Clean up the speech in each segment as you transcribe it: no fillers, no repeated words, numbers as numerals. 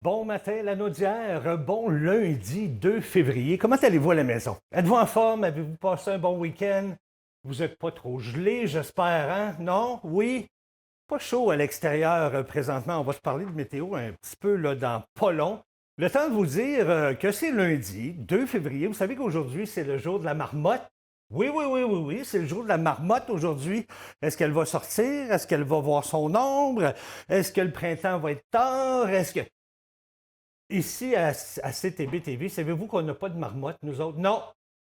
Bon matin, la Naudière. Bon lundi 2 février. Comment allez-vous à la maison? Êtes-vous en forme? Avez-vous passé un bon week-end? Vous n'êtes pas trop gelé, j'espère, hein? Non? Oui? Pas chaud à l'extérieur présentement. On va se parler de météo un petit peu là, dans pas long. Le temps de vous dire que c'est lundi 2 février. Vous savez qu'aujourd'hui, c'est le jour de la marmotte. Oui, oui, oui, oui, oui, c'est le jour de la marmotte aujourd'hui. Est-ce qu'elle va sortir? Est-ce qu'elle va voir son ombre? Est-ce que le printemps va être tard? Est-ce que... Ici, à CTB TV, savez-vous qu'on n'a pas de marmotte, nous autres? Non,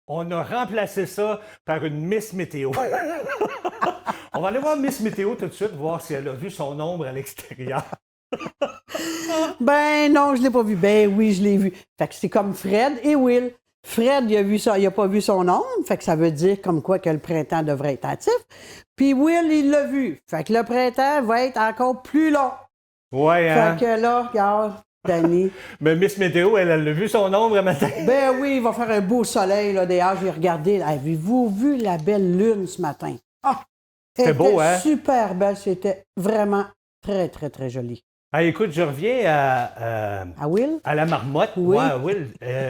on a remplacé ça par une Miss Météo. On va aller voir Miss Météo tout de suite, voir si elle a vu son ombre à l'extérieur. Ben non, je l'ai pas vu. Ben oui, je l'ai vu. Fait que c'est comme Fred et Will. Fred, il a vu ça, il a pas vu son ombre, fait que ça veut dire comme quoi que le printemps devrait être actif. Puis Will, il l'a vu. Fait que le printemps va être encore plus long. Ouais, hein? Fait que là, regarde, Danny. Mais Miss Météo, elle a vu son ombre un matin. Ben oui, il va faire un beau soleil là dehors. J'ai regardé. Avez-vous vu la belle lune ce matin? Ah! C'était beau, hein? Super belle. C'était vraiment très, très, très joli. Ah, écoute, je reviens À Will? à la marmotte. Oui. Ouais, Will.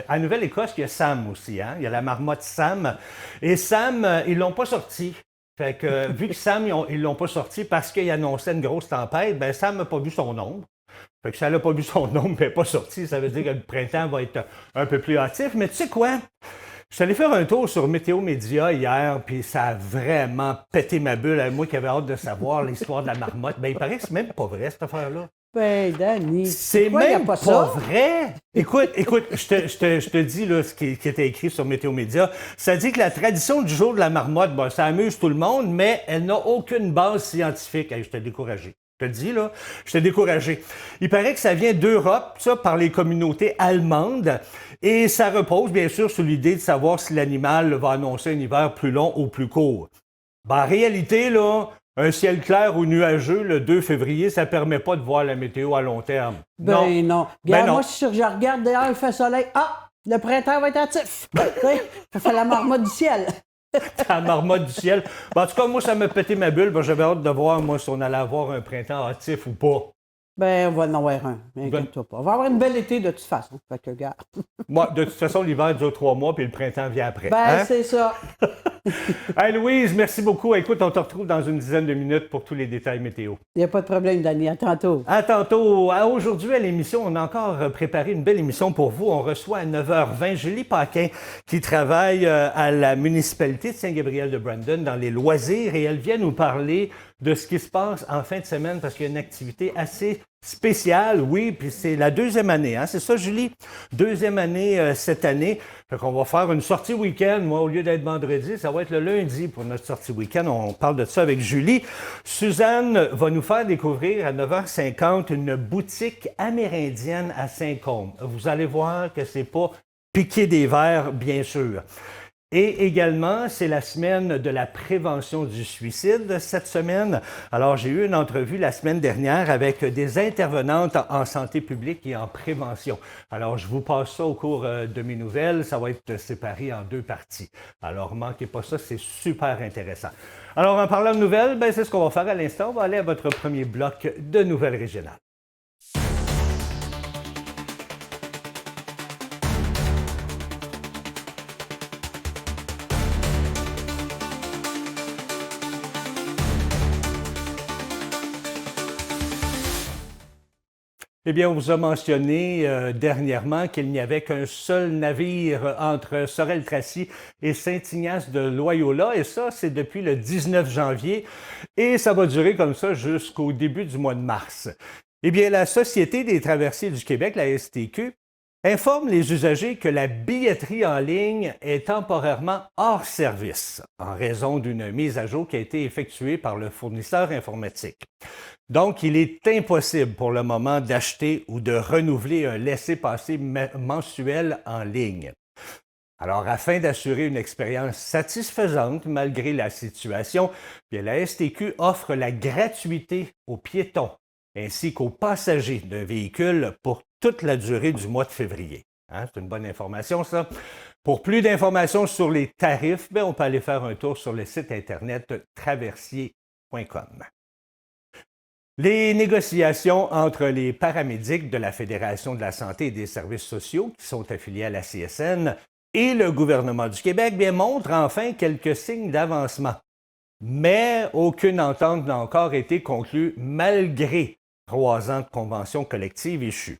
À Nouvelle-Écosse, il y a Sam aussi. Hein? Il y a la marmotte Sam. Et Sam, ils l'ont pas sorti. Fait que, vu que Sam, ils l'ont pas sorti parce qu'il annonçait une grosse tempête, ben Sam n'a pas vu son ombre. Fait que si elle n'a pas vu son ombre, elle n'est pas sortie, ça veut dire que le printemps va être un peu plus hâtif. Mais tu sais quoi? Je suis allé faire un tour sur Météo Média hier, puis ça a vraiment pété ma bulle à moi qui avait hâte de savoir l'histoire de la marmotte. Ben, il paraît que c'est même pas vrai, cette affaire-là. Ben, Danny. C'est Pourquoi il y a même pas pas ça? vrai. Écoute, je te dis là, ce qui était écrit sur Météo Média. Ça dit que la tradition du jour de la marmotte, ben, ça amuse tout le monde, mais elle n'a aucune base scientifique. Hey, je t'ai découragé. Je te le dis, là, je t'ai découragé. Il paraît que ça vient d'Europe, ça, par les communautés allemandes, et ça repose, bien sûr, sur l'idée de savoir si l'animal va annoncer un hiver plus long ou plus court. Ben, en réalité, là, un ciel clair ou nuageux le 2 février, ça ne permet pas de voir la météo à long terme. Ben non. Ben Regarde, non. moi, si je regarde dehors, il fait soleil. Ah! Le printemps va être actif. Tu sais, ça fait la marmotte du ciel. La marmotte du ciel. Ben, en tout cas, moi, ça m'a pété ma bulle. Ben, j'avais hâte de voir, moi, si on allait avoir un printemps hâtif ou pas. Ben, on va en avoir un. Inquiète-toi pas. On va avoir une belle été de toute façon. Fait que, regarde. Moi, de toute façon, l'hiver dure 3 mois, puis le printemps vient après. Ben, Hein? c'est ça. Hey, Louise, merci beaucoup. Écoute, on te retrouve dans une dizaine de minutes pour tous les détails météo. Il n'y a pas de problème, Danny. À tantôt. À tantôt. Aujourd'hui, à l'émission, on a encore préparé une belle émission pour vous. On reçoit à 9h20 Julie Paquin, qui travaille à la municipalité de Saint-Gabriel-de-Brandon dans les loisirs, et elle vient nous parler de ce qui se passe en fin de semaine parce qu'il y a une activité assez spéciale, oui, puis c'est la deuxième année, hein? C'est ça, Julie? Deuxième année cette année. Fait qu'on va faire une sortie week-end. Moi, au lieu d'être vendredi, ça va être le lundi pour notre sortie week-end. On parle de ça avec Julie. Suzanne va nous faire découvrir à 9h50 une boutique amérindienne à Saint-Côme. Vous allez voir que c'est pas piquer des verres, bien sûr. Et également, c'est la semaine de la prévention du suicide cette semaine. Alors, j'ai eu une entrevue la semaine dernière avec des intervenantes en santé publique et en prévention. Alors, je vous passe ça au cours de mes nouvelles. Ça va être séparé en 2 parties. Alors, manquez pas ça, c'est super intéressant. Alors, en parlant de nouvelles, ben, c'est ce qu'on va faire à l'instant. On va aller à votre premier bloc de nouvelles régionales. Eh bien, on vous a mentionné dernièrement qu'il n'y avait qu'un seul navire entre Sorel-Tracy et Saint-Ignace de Loyola, et ça, c'est depuis le 19 janvier, et ça va durer comme ça jusqu'au début du mois de mars. Eh bien, la Société des traversiers du Québec, la STQ, informe les usagers que la billetterie en ligne est temporairement hors service en raison d'une mise à jour qui a été effectuée par le fournisseur informatique. Donc, il est impossible pour le moment d'acheter ou de renouveler un laissez-passer mensuel en ligne. Alors, afin d'assurer une expérience satisfaisante malgré la situation, bien, la STQ offre la gratuité aux piétons ainsi qu'aux passagers d'un véhicule pour toute la durée du mois de février. Hein, c'est une bonne information, ça. Pour plus d'informations sur les tarifs, bien, on peut aller faire un tour sur le site Internet traversier.com. Les négociations entre les paramédics de la Fédération de la santé et des services sociaux, qui sont affiliés à la CSN, et le gouvernement du Québec montrent enfin quelques signes d'avancement. Mais aucune entente n'a encore été conclue malgré 3 ans de convention collective échue.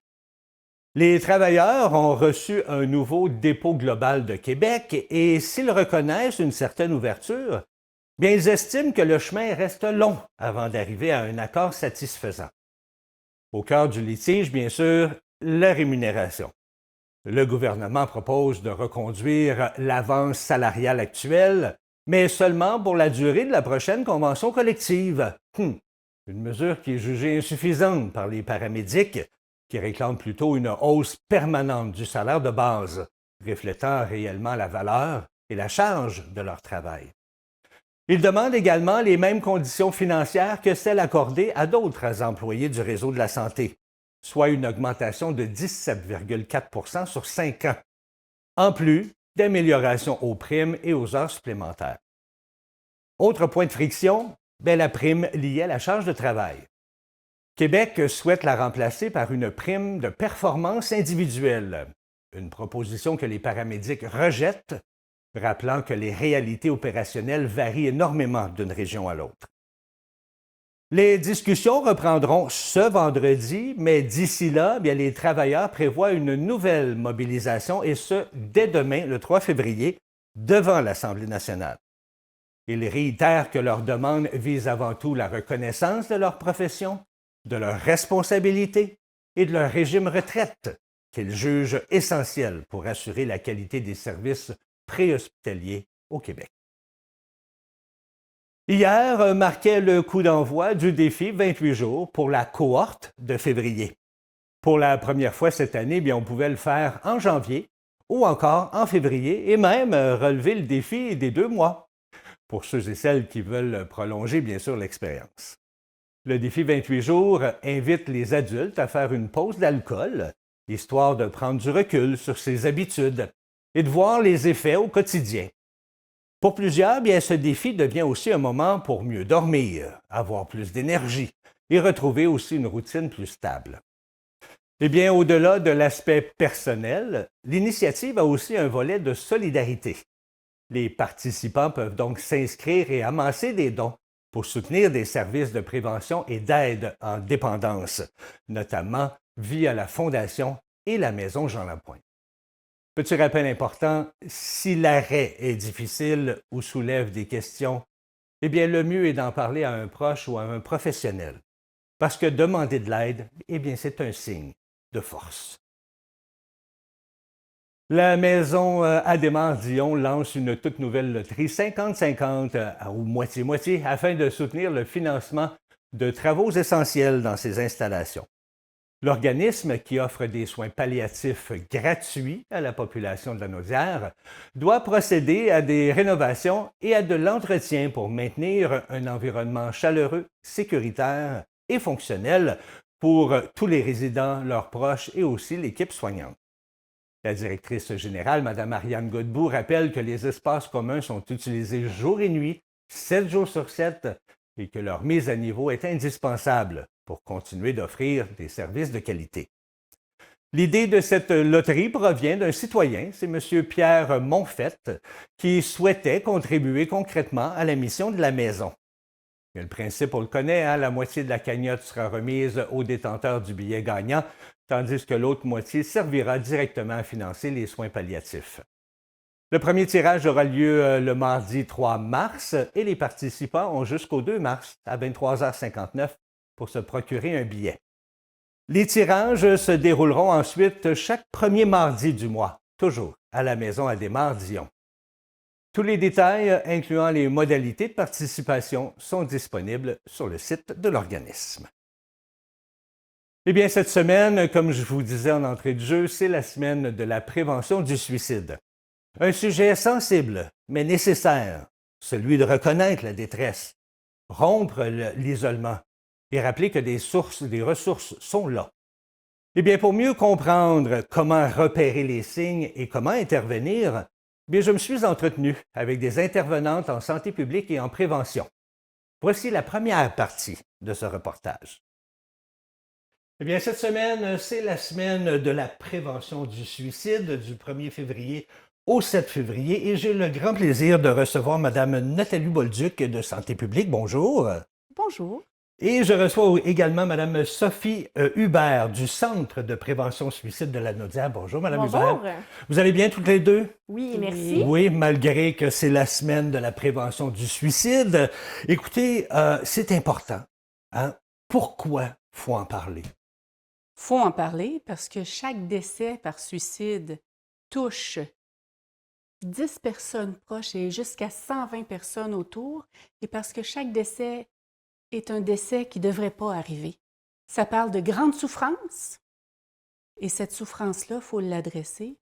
Les travailleurs ont reçu un nouveau dépôt global de Québec et s'ils reconnaissent une certaine ouverture, ils estiment que le chemin reste long avant d'arriver à un accord satisfaisant. Au cœur du litige, bien sûr, la rémunération. Le gouvernement propose de reconduire l'avance salariale actuelle, mais seulement pour la durée de la prochaine convention collective. Une mesure qui est jugée insuffisante par les paramédics, qui réclament plutôt une hausse permanente du salaire de base, reflétant réellement la valeur et la charge de leur travail. Ils demandent également les mêmes conditions financières que celles accordées à d'autres employés du réseau de la santé, soit une augmentation de 17,4 sur 5 ans, en plus d'améliorations aux primes et aux heures supplémentaires. Autre point de friction, la prime liée à la charge de travail. Québec souhaite la remplacer par une prime de performance individuelle, une proposition que les paramédics rejettent, rappelant que les réalités opérationnelles varient énormément d'une région à l'autre. Les discussions reprendront ce vendredi, mais d'ici là, les travailleurs prévoient une nouvelle mobilisation et ce, dès demain, le 3 février, devant l'Assemblée nationale. Ils réitèrent que leur demande vise avant tout la reconnaissance de leur profession, de leurs responsabilités et de leur régime retraite, qu'ils jugent essentiel pour assurer la qualité des services préhospitaliers au Québec. Hier marquait le coup d'envoi du défi 28 jours pour la cohorte de février. Pour la première fois cette année, on pouvait le faire en janvier ou encore en février et même relever le défi des 2 mois, pour ceux et celles qui veulent prolonger bien sûr l'expérience. Le défi 28 jours invite les adultes à faire une pause d'alcool, histoire de prendre du recul sur ses habitudes et de voir les effets au quotidien. Pour plusieurs, ce défi devient aussi un moment pour mieux dormir, avoir plus d'énergie et retrouver aussi une routine plus stable. Au-delà de l'aspect personnel, l'initiative a aussi un volet de solidarité. Les participants peuvent donc s'inscrire et amasser des dons pour soutenir des services de prévention et d'aide en dépendance, notamment via la Fondation et la Maison Jean Lapointe. Petit rappel important, si l'arrêt est difficile ou soulève des questions, le mieux est d'en parler à un proche ou à un professionnel, parce que demander de l'aide, c'est un signe de force. La Maison Adhémar-Dion lance une toute nouvelle loterie 50-50 ou moitié-moitié afin de soutenir le financement de travaux essentiels dans ces installations. L'organisme, qui offre des soins palliatifs gratuits à la population de la Naudière, doit procéder à des rénovations et à de l'entretien pour maintenir un environnement chaleureux, sécuritaire et fonctionnel pour tous les résidents, leurs proches et aussi l'équipe soignante. La directrice générale, Mme Ariane Godbout, rappelle que les espaces communs sont utilisés jour et nuit, 7 jours sur 7, et que leur mise à niveau est indispensable pour continuer d'offrir des services de qualité. L'idée de cette loterie provient d'un citoyen, c'est M. Pierre Monfette, qui souhaitait contribuer concrètement à la mission de la maison. Le principe, on le connaît, la moitié de la cagnotte sera remise au détenteur du billet gagnant, tandis que l'autre moitié servira directement à financer les soins palliatifs. Le premier tirage aura lieu le mardi 3 mars et les participants ont jusqu'au 2 mars à 23h59 pour se procurer un billet. Les tirages se dérouleront ensuite chaque premier mardi du mois, toujours à la Maison Adhémar-Dion. Tous les détails, incluant les modalités de participation, sont disponibles sur le site de l'organisme. Cette semaine, comme je vous disais en entrée de jeu, c'est la semaine de la prévention du suicide. Un sujet sensible, mais nécessaire, celui de reconnaître la détresse, rompre l'isolement et rappeler que des ressources sont là. Pour mieux comprendre comment repérer les signes et comment intervenir, je me suis entretenu avec des intervenantes en santé publique et en prévention. Voici la première partie de ce reportage. Eh bien, cette semaine, c'est la semaine de la prévention du suicide du 1er février au 7 février et j'ai le grand plaisir de recevoir Madame Nathalie Bolduc de Santé publique. Bonjour. Bonjour. Et je reçois également Madame Sophie Hubert du Centre de prévention suicide de la Naudière. Bonjour, Madame Bonjour. Hubert. Vous allez bien toutes les deux? Oui, merci. Oui, malgré que c'est la semaine de la prévention du suicide. Écoutez, c'est important. Hein? Pourquoi faut en parler? Faut en parler parce que chaque décès par suicide touche 10 personnes proches et jusqu'à 120 personnes autour, et parce que chaque décès est un décès qui ne devrait pas arriver. Ça parle de grande souffrance, et cette souffrance-là, il faut l'adresser. Il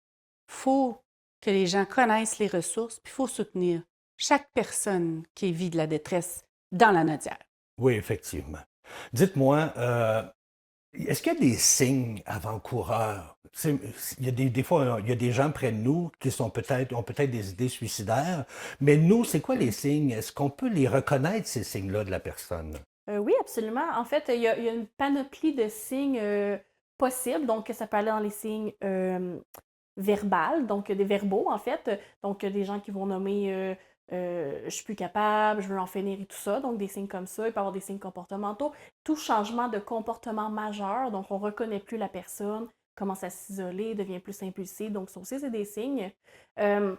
faut que les gens connaissent les ressources, puis il faut soutenir chaque personne qui vit de la détresse dans la Naudière. Oui, effectivement. Dites-moi, est-ce qu'il y a des signes avant-coureurs? Il y a des fois, il y a des gens près de nous qui ont peut-être des idées suicidaires, mais nous, c'est quoi les signes? Est-ce qu'on peut les reconnaître, ces signes-là de la personne? Oui, absolument. En fait, il y a une panoplie de signes possibles. Donc, ça peut aller dans les signes verbales, donc des verbaux, en fait. Donc, des gens qui vont nommer je suis plus capable, je veux en finir et tout ça. Donc, des signes comme ça. Il peut y avoir des signes comportementaux. Tout changement de comportement majeur. Donc, on ne reconnaît plus la personne, commence à s'isoler, devient plus impulsif. Donc, ça aussi, c'est des signes. Je ne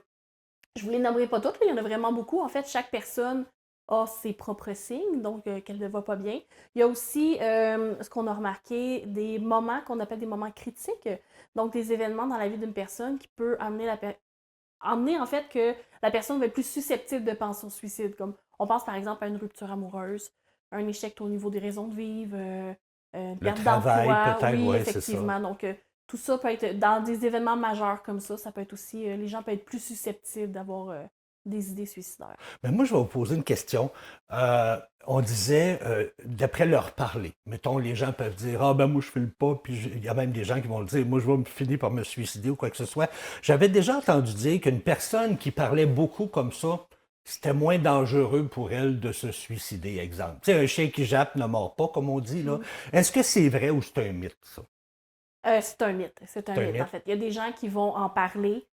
vous les nommerai pas toutes, mais il y en a vraiment beaucoup. En fait, chaque personne a ses propres signes, donc qu'elle ne va pas bien. Il y a aussi ce qu'on a remarqué, des moments qu'on appelle des moments critiques, donc des événements dans la vie d'une personne qui peut amener en fait que la personne va être plus susceptible de penser au suicide. Comme on pense par exemple à une rupture amoureuse, un échec au niveau des raisons de vivre, une perte d'emploi. Peut-être, Oui, ouais, effectivement. Donc tout ça peut être dans des événements majeurs comme ça peut être aussi, les gens peuvent être plus susceptibles d'avoir des idées suicidaires. Mais moi, je vais vous poser une question. On disait, d'après leur parler, mettons, les gens peuvent dire, ah ben moi, je ne file pas, puis il y a même des gens qui vont le dire, moi, je vais finir par me suicider ou quoi que ce soit. J'avais déjà entendu dire qu'une personne qui parlait beaucoup comme ça, c'était moins dangereux pour elle de se suicider, exemple. Tu sais, un chien qui jappe ne mord pas, comme on dit, là. Est-ce que c'est vrai ou c'est un mythe, ça? C'est un mythe. C'est un mythe, en fait. Il y a des gens qui vont en parler,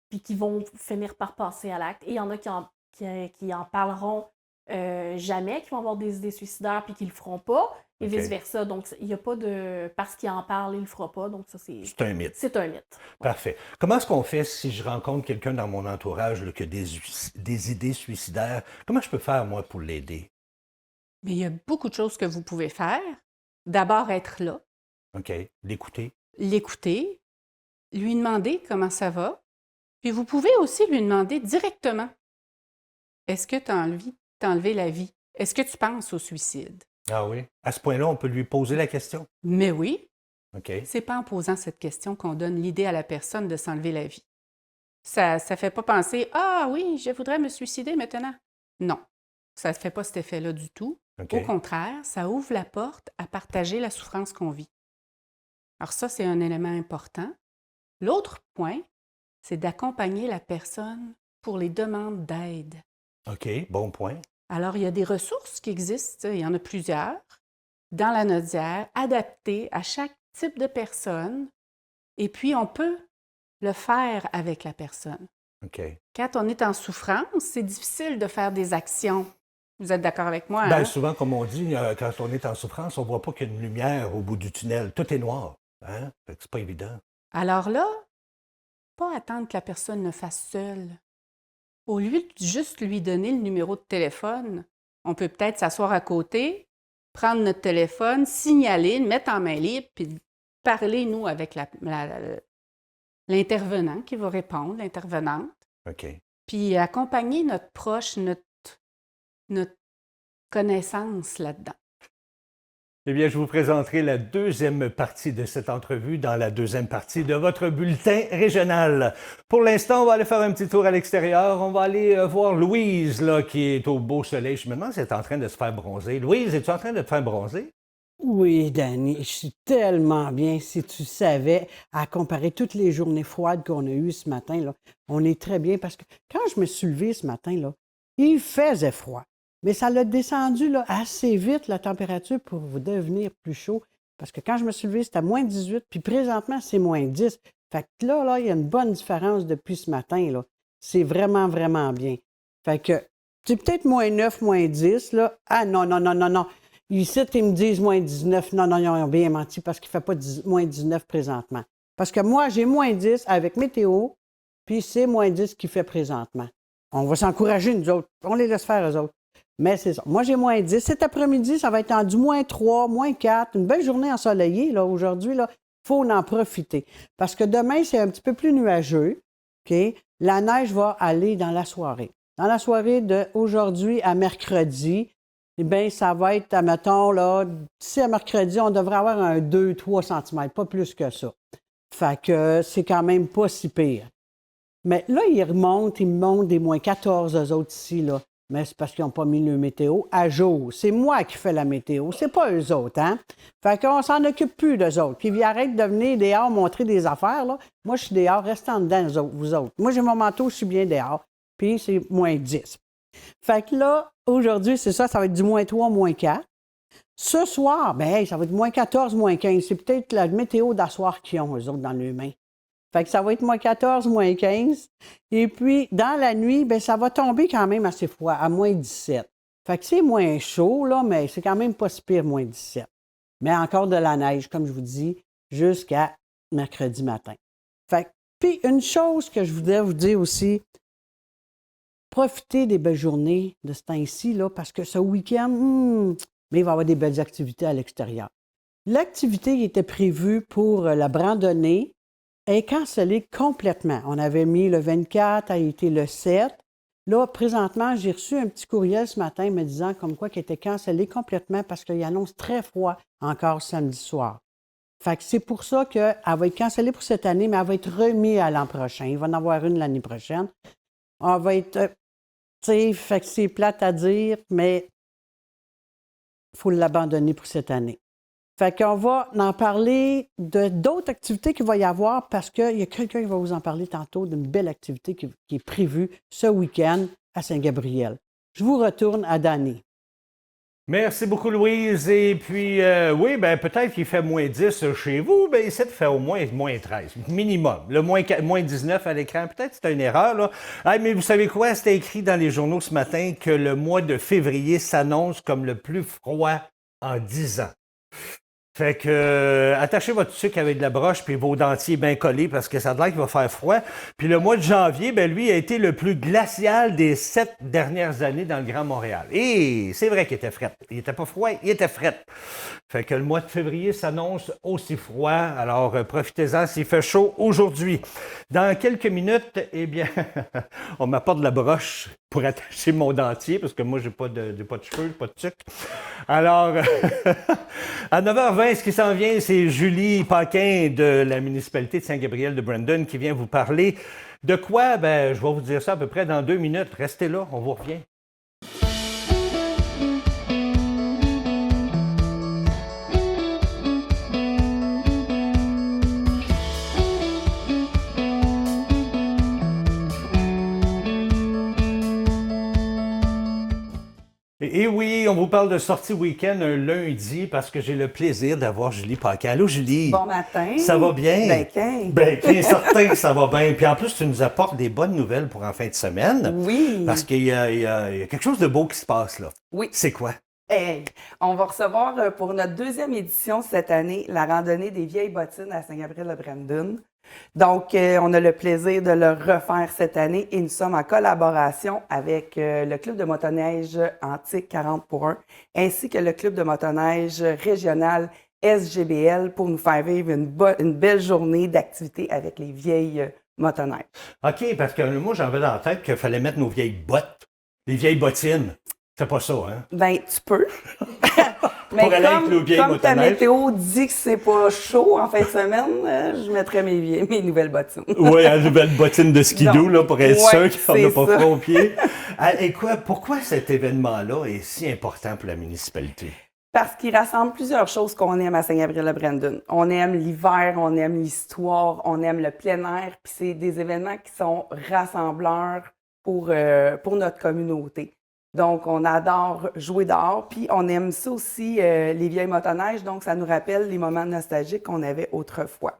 puis qui vont finir par passer à l'acte. Et il y en a qui en parleront jamais, qui vont avoir des idées suicidaires, puis qui ne le feront pas, et vice-versa. Donc, il n'y a pas de... Parce qu'il en parle, il ne le fera pas. Donc, ça, c'est... C'est un mythe. C'est un mythe. Ouais. Parfait. Comment est-ce qu'on fait si je rencontre quelqu'un dans mon entourage là, qui a des idées suicidaires? Comment je peux faire, moi, pour l'aider? Mais il y a beaucoup de choses que vous pouvez faire. D'abord, être là. OK. L'écouter. L'écouter, lui demander comment ça va. Puis vous pouvez aussi lui demander directement, est-ce que tu as envie de t'enlever la vie? Est-ce que tu penses au suicide? Ah oui? À ce point-là, on peut lui poser la question? Mais oui, OK. c'est pas en posant cette question qu'on donne l'idée à la personne de s'enlever la vie. Ça ne fait pas penser, ah oui, je voudrais me suicider maintenant. Non, ça ne fait pas cet effet-là du tout. OK. Au contraire, ça ouvre la porte à partager la souffrance qu'on vit. Alors ça, c'est un élément important. L'autre point, c'est d'accompagner la personne pour les demandes d'aide. OK, bon point. Alors, il y a des ressources qui existent, il y en a plusieurs, dans la Naudière, adaptées à chaque type de personne, et puis on peut le faire avec la personne. OK. Quand on est en souffrance, c'est difficile de faire des actions. Vous êtes d'accord avec moi? Ben, Hein? souvent, comme on dit, quand on est en souffrance, on ne voit pas qu'il y a une lumière au bout du tunnel. Tout est noir. Hein? Fait que c'est pas évident. Alors là, pas attendre que la personne le fasse seule. Au lieu de juste lui donner le numéro de téléphone, on peut peut-être s'asseoir à côté, prendre notre téléphone, signaler, le mettre en main libre, puis parler, nous, avec l'intervenant qui va répondre, l'intervenante, OK. puis accompagner notre proche, notre connaissance là-dedans. Eh bien, je vous présenterai la deuxième partie de cette entrevue dans la deuxième partie de votre bulletin régional. Pour l'instant, on va aller faire un petit tour à l'extérieur. On va aller voir Louise, là, qui est au beau soleil. Je me demande si elle est en train de se faire bronzer. Louise, es-tu en train de te faire bronzer? Oui, Danny, je suis tellement bien. Si tu savais, à comparer toutes les journées froides qu'on a eues ce matin, là, on est très bien parce que quand je me suis levée ce matin, là, il faisait froid. Mais ça l'a descendu là, assez vite, la température, pour devenir plus chaud. Parce que quand je me suis levée, c'était moins 18, puis présentement, c'est moins 10. Fait que là, il y a une bonne différence depuis ce matin, là. C'est vraiment, vraiment bien. Fait que c'est peut-être moins 9, moins 10, là. Ah non, non, non, non, non. Ici, ils me disent moins 19. Non, non, ils ont bien menti parce qu'il ne fait pas moins 19 présentement. Parce que moi, j'ai moins 10 avec météo, puis c'est moins 10 qu'il fait présentement. On va s'encourager, nous autres. On les laisse faire, eux autres. Mais c'est ça. Moi, j'ai moins 10. Cet après-midi, ça va être en du moins 3, moins 4. Une belle journée ensoleillée, là, aujourd'hui, là. Il faut en profiter. Parce que demain, c'est un petit peu plus nuageux. OK? La neige va aller dans la soirée. Dans la soirée d'aujourd'hui à mercredi, eh bien, ça va être, admettons, là, d'ici à mercredi, on devrait avoir un 2-3 cm, pas plus que ça. Fait que c'est quand même pas si pire. Mais là, ils me montent des moins 14, eux autres ici, là. Mais c'est parce qu'ils n'ont pas mis le météo à jour. C'est moi qui fais la météo, c'est pas eux autres, hein? Fait qu'on s'en occupe plus d'eux autres. Puis ils arrêtent de venir dehors montrer des affaires, là. Moi, je suis dehors, restez en dedans, vous autres. Moi, j'ai mon manteau, je suis bien dehors. Puis c'est moins 10. Fait que là, aujourd'hui, c'est ça, ça va être du moins 3, moins 4. Ce soir, bien, ça va être moins 14, moins 15. C'est peut-être la météo d'asseoir qu'ils ont, eux autres, dans leurs mains. Fait que ça va être moins 14, moins 15. Et puis, dans la nuit, bien, ça va tomber quand même assez froid, à moins 17. Fait que c'est moins chaud, là, mais c'est quand même pas si pire, moins 17. Mais encore de la neige, comme je vous dis, jusqu'à mercredi matin. Fait que, puis, une chose que je voudrais vous dire aussi, profitez des belles journées de ce temps-ci, là, parce que ce week-end, mais il va y avoir des belles activités à l'extérieur. L'activité qui était prévue pour la randonnée est cancellée complètement. On avait mis le 24, a été le 7. Là, présentement, j'ai reçu un petit courriel ce matin me disant comme quoi qu'elle était cancellée complètement parce qu'il annonce très froid encore samedi soir. Fait que c'est pour ça qu'elle va être cancellée pour cette année, mais elle va être remise à l'an prochain. Il va en avoir une l'année prochaine. On va être... tu sais, fait que c'est plate à dire, mais il faut l'abandonner pour cette année. Fait qu'on va en parler d'autres activités qu'il va y avoir parce qu'il y a quelqu'un qui va vous en parler tantôt d'une belle activité qui est prévue ce week-end à Saint-Gabriel. Je vous retourne à Dany. Merci beaucoup, Louise. Et puis, oui, ben peut-être qu'il fait moins 10 chez vous, ben ici, il fait au moins moins 13, minimum. Le moins 19 à l'écran, peut-être que c'est une erreur, là. Ah, mais vous savez quoi? C'était écrit dans les journaux ce matin que le mois de février s'annonce comme le plus froid en 10 ans. Fait que attachez votre sucre avec de la broche puis vos dentiers bien collés parce que ça a l'air qu'il va faire froid. Puis le mois de janvier, ben lui a été le plus glacial des 7 dernières années dans le Grand Montréal. Et c'est vrai qu'il était fret. Il était pas froid, il était fret. Fait que le mois de février s'annonce aussi froid. Alors profitez-en s'il fait chaud aujourd'hui. Dans quelques minutes, eh bien, on m'apporte de la broche pour attacher mon dentier parce que moi j'ai pas de cheveux, pas de sucre. Alors à 9h20, ce qui s'en vient, c'est Julie Paquin de la municipalité de Saint-Gabriel de Brandon qui vient vous parler de quoi? Ben, je vais vous dire ça à peu près dans 2 minutes. Restez là, on vous revient. Et oui, on vous parle de sortie week-end un lundi parce que j'ai le plaisir d'avoir Julie Paquin. Allô, Julie? Bon matin. Ça va bien? Ben, certain que ça va bien. Puis en plus, tu nous apportes des bonnes nouvelles pour en fin de semaine. Oui. Parce qu'il y a quelque chose de beau qui se passe là. Oui. C'est quoi? Hey, on va recevoir pour notre 2e édition cette année la randonnée des vieilles bottines à Saint-Gabriel-de-Brandon. Donc, on a le plaisir de le refaire cette année et nous sommes en collaboration avec le Club de motoneige Antique 40 pour 1 ainsi que le Club de motoneige régional SGBL pour nous faire vivre une belle journée d'activité avec les vieilles motoneiges. OK, parce que moi, j'avais dans la tête qu'il fallait mettre nos vieilles bottes, les vieilles bottines. C'est pas ça, hein? Ben, tu peux. Mais pour aller avec nos vieilles comme ta motoneiges. météo dit que c'est pas chaud en fin de semaine, je mettrais mes nouvelles bottines. Oui, la nouvelle bottine de skidoo, là, pour être sûr qu'on n'a pas ça. froid aux pieds. Et pourquoi cet événement-là est si important pour la municipalité? Parce qu'il rassemble plusieurs choses qu'on aime à Saint-Gabriel-de-Brandon. On aime l'hiver, on aime l'histoire, on aime le plein air, puis c'est des événements qui sont rassembleurs pour notre communauté. Donc, on adore jouer dehors. Puis, on aime ça aussi, les vieilles motoneiges. Donc, ça nous rappelle les moments nostalgiques qu'on avait autrefois.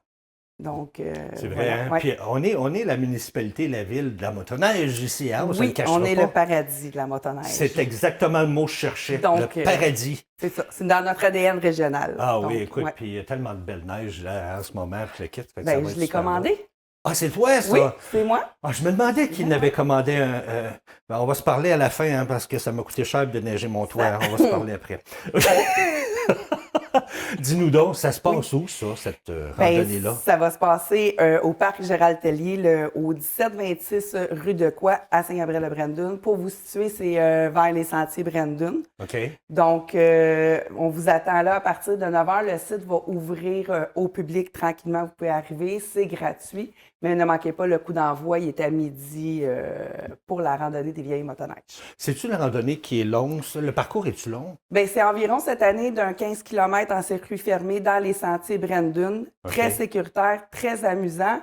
Donc, C'est vrai, voilà, hein? ouais. Puis on est la municipalité, la ville de la motoneige ici, hein? On se le Oui, cachera on est pas. le paradis de la motoneige. C'est exactement le mot que je cherchais, Donc, le paradis. C'est ça. C'est dans notre ADN régional. Ah Donc, oui, écoute, ouais. puis il y a tellement de belle neige là, en ce moment, puis le kit. Fait que ça Ben, va je être l'ai super commandé. beau. Ah, c'est toi, ça? Oui, c'est moi. Ah, je me demandais qui n'avait commandé un. Ben, on va se parler à la fin, hein, parce que ça m'a coûté cher de neiger mon toit. On va se parler après. Dis-nous donc, ça se passe où, ça, cette Ben, randonnée-là? ça va se passer au parc Gérald Tellier, au 1726 rue de Coix à Saint-Gabriel-de-Brandon. Pour vous situer, c'est vers les sentiers Brandon. OK. Donc, on vous attend là à partir de 9 h. Le site va ouvrir au public tranquillement. Vous pouvez arriver, c'est gratuit. Mais ne manquez pas, le coup d'envoi, il est à midi pour la randonnée des vieilles motoneiges. C'est-tu la randonnée qui est longue, ça? Le parcours est-tu long? Bien, c'est environ cette année d'un 15 km en circuit fermé dans les sentiers Brandon. Très OK. sécuritaire, très amusant.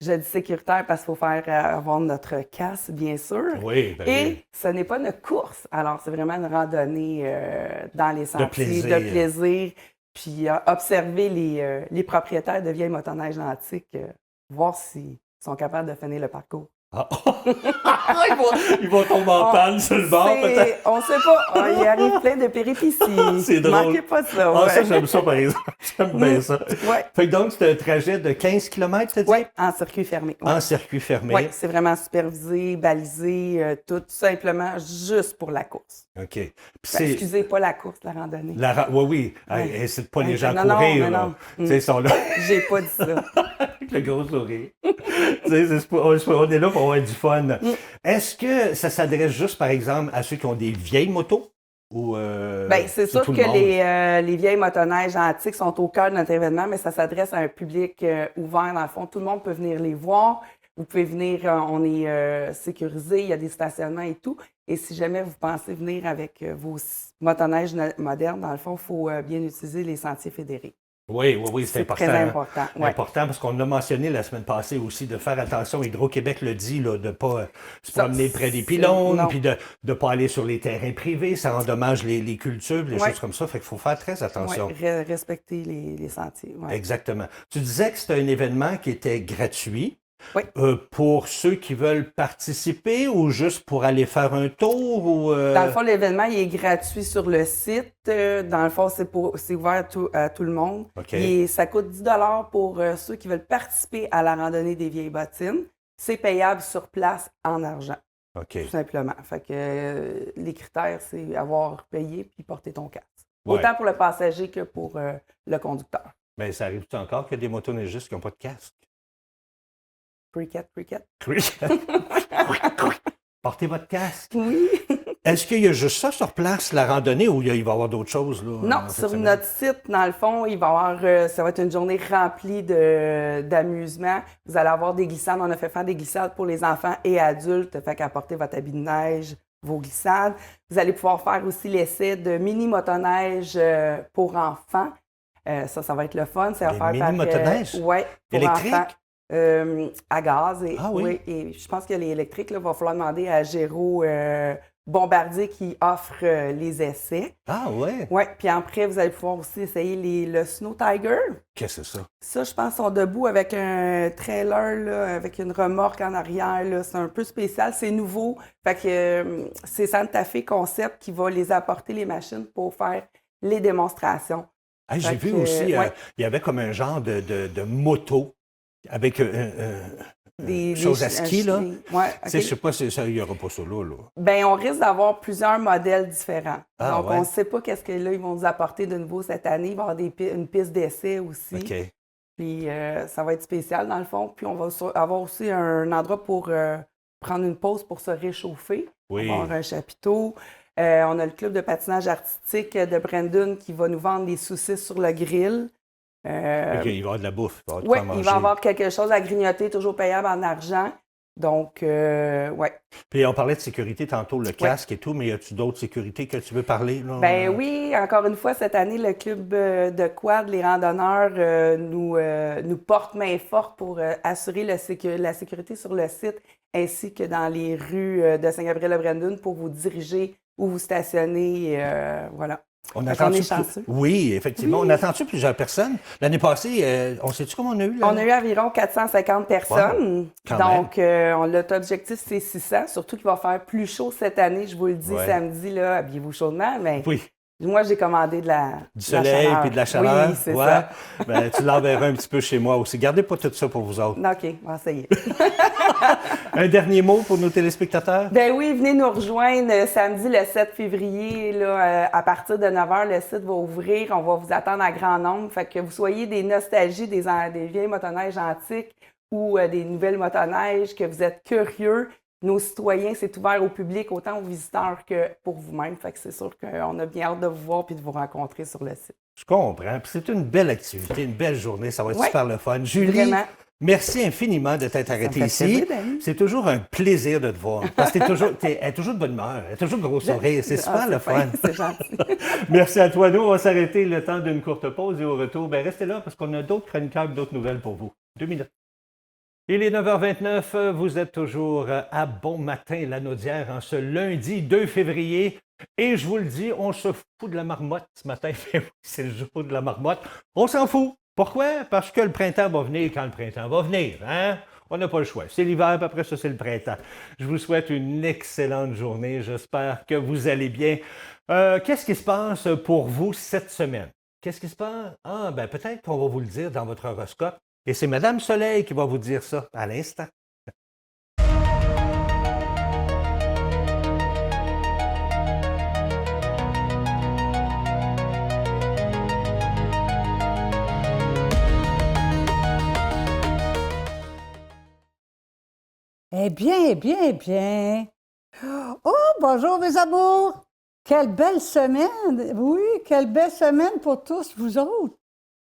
Je dis sécuritaire parce qu'il faut faire avoir notre casse, bien sûr. Oui, ben oui. Et ce n'est pas une course. Alors, c'est vraiment une randonnée dans les sentiers plaisir. de plaisir. Puis, observer les propriétaires de vieilles motoneiges antiques, voir s'ils sont capables de finir le parcours. Ah. ils vont tomber en panne sur le bord, peut-être. On sait pas. Il arrive plein de péripéties. C'est drôle. Manquez pas ça. Ah, Ouais. ça, j'aime ça, par exemple. J'aime bien ça. Ouais. Fait que donc, c'est un trajet de 15 km, t'as dit? Oui, en circuit fermé. Ouais. En circuit fermé. Oui, c'est vraiment supervisé, balisé, tout simplement juste pour la course. OK. Puis Ben, excusez, pas la course, la randonnée. Oui, oui. Ouais. Hey, c'est pas Ouais. les gens Non, non, courir, mais là. non. Tu sais, ils sont là J'ai pas dit ça. avec le gros sourire. Tu sais, on est là pour avoir du fun. Est-ce que ça s'adresse juste, par exemple, à ceux qui ont des vieilles motos? Ou, Ben, c'est sûr tout que le monde? les vieilles motoneiges antiques sont au cœur de notre événement, mais ça s'adresse à un public ouvert, dans le fond. Tout le monde peut venir les voir. Vous pouvez venir, on est sécurisé, il y a des stationnements et tout. Et si jamais vous pensez venir avec vos motoneiges modernes, dans le fond, il faut bien utiliser les sentiers fédérés. Oui, oui, oui, c'est important. très hein. important. Ouais. Important parce qu'on l'a mentionné la semaine passée aussi, de faire attention. Hydro-Québec le dit, là, de ne pas se Ça, promener près des c'est- pylônes, non. puis de ne pas aller sur les terrains privés. Ça endommage les cultures, les Ouais. choses comme ça. Fait qu'il faut faire très attention. Ouais, respecter les sentiers. Ouais. Exactement. Tu disais que c'était un événement qui était gratuit. Oui. Pour ceux qui veulent participer ou juste pour aller faire un tour? Ou, Dans le fond, l'événement il est gratuit sur le site. Dans le fond, c'est ouvert à tout le monde. OK. Ça coûte 10 pour ceux qui veulent participer à la randonnée des vieilles bottines. C'est payable sur place en argent, OK. tout simplement. Fait que les critères, c'est avoir payé puis porter ton casque. Ouais. Autant pour le passager que pour le conducteur. Mais ça arrive-tu encore qu'il y a des motoneigistes qui n'ont pas de casque? Cricket. Portez votre casque. Oui. Est-ce qu'il y a juste ça sur place, la randonnée, ou il va y avoir d'autres choses? Là, Non, cette sur semaine? notre site, dans le fond, il va y avoir, ça va être une journée remplie d'amusement. Vous allez avoir des glissades. On a fait faire des glissades pour les enfants et adultes. Fait qu'apportez votre habit de neige, vos glissades. Vous allez pouvoir faire aussi l'essai de mini-motoneige pour enfants. Ça va être le fun. Ça va Des faire mini-motoneiges? Oui, pour Électriques? enfants. À gaz. Et, Ah oui? et je pense que les électriques, il va falloir demander à Géraud Bombardier qui offre les essais. Ah ouais? Oui, puis après, vous allez pouvoir aussi essayer le Snow Tiger. Qu'est-ce que c'est ça? Ça, je pense, sont debout avec un trailer, là, avec une remorque en arrière. Là. C'est un peu spécial, c'est nouveau. Fait que c'est Santa Fe Concept qui va les apporter, les machines, pour faire les démonstrations. Hey, j'ai Fait vu que, aussi, ouais. il y avait comme un genre de moto avec chose à ski, là. Ouais, Tu sais, je sais pas si il n'y aura pas ça là. Ben, on risque d'avoir plusieurs modèles différents. Ah, Donc, ouais. on ne sait pas qu'est-ce que là, ils vont nous apporter de nouveau cette année. Il va y avoir une piste d'essai aussi. OK. Puis, ça va être spécial dans le fond. Puis, on va avoir aussi un endroit pour prendre une pause pour se réchauffer. Oui. On va avoir un chapiteau. On a le club de patinage artistique de Brandon qui va nous vendre des saucisses sur le grill. OK, il va y avoir de la bouffe. Il va y avoir de Oui, quoi il manger. va y avoir quelque chose à grignoter, toujours payable en argent. Donc, oui. Puis on parlait de sécurité tantôt, le casque et tout, mais y a-tu d'autres sécurités que tu veux parler? Là? Ben oui, encore une fois, cette année, le club de quad, les randonneurs, nous porte main forte pour assurer la sécurité sur le site ainsi que dans les rues de Saint-Gabriel-de-Brandon pour vous diriger où vous stationner. Voilà. On Fait qu'on attend est chanceux. Oui, effectivement. Oui. On attend-tu plusieurs personnes? L'année passée, on sait-tu comment on a eu? Là? On a eu environ 450 personnes. Quand Donc, notre objectif, c'est 600. Surtout qu'il va faire plus chaud cette année. Je vous le dis, Ouais. samedi, là, habillez-vous chaudement. Mais Oui. moi, j'ai commandé Du de la soleil chaleur. puis de la chaleur. Oui, c'est Ouais. ça. Ben, tu l'enverras un petit peu chez moi aussi. Gardez pas tout ça pour vous autres. OK, on va essayer. Un dernier mot pour nos téléspectateurs? Ben oui, venez nous rejoindre samedi le 7 février. Là, à partir de 9h, le site va ouvrir. On va vous attendre à grand nombre. Fait que vous soyez des nostalgies des vieilles motoneiges antiques ou des nouvelles motoneiges, que vous êtes curieux. Nos citoyens, c'est ouvert au public, autant aux visiteurs que pour vous-même. Fait que c'est sûr qu'on a bien hâte de vous voir et de vous rencontrer sur le site. Je comprends. Puis c'est une belle activité, une belle journée. Ça va être Ouais. super le fun. Julie, Vraiment. merci infiniment de t'être arrêtée fait ici. plaisir, Dani. C'est toujours un plaisir de te voir. Parce que elle est toujours de bonne humeur. Elle a toujours de gros sourire. C'est super Ah, le c'est fun. fin, c'est gentil. Merci à toi. Nous, on va s'arrêter le temps d'une courte pause et au retour, ben restez là parce qu'on a d'autres chroniqueurs, d'autres nouvelles pour vous. 2 minutes. Il est 9h29, vous êtes toujours à Bon Matin, Lanaudière, en ce lundi 2 février. Et je vous le dis, on se fout de la marmotte ce matin. C'est le jour de la marmotte. On s'en fout. Pourquoi? Parce que le printemps va venir quand le printemps va venir. Hein? On n'a pas le choix. C'est l'hiver, puis après ça, c'est le printemps. Je vous souhaite une excellente journée. J'espère que vous allez bien. Qu'est-ce qui se passe pour vous cette semaine? Qu'est-ce qui se passe? Ah, ben peut-être qu'on va vous le dire dans votre horoscope. Et c'est Madame Soleil qui va vous dire ça à l'instant. Eh bien, eh bien, eh bien. Oh, bonjour mes amours! Quelle belle semaine! Oui, quelle belle semaine pour tous vous autres!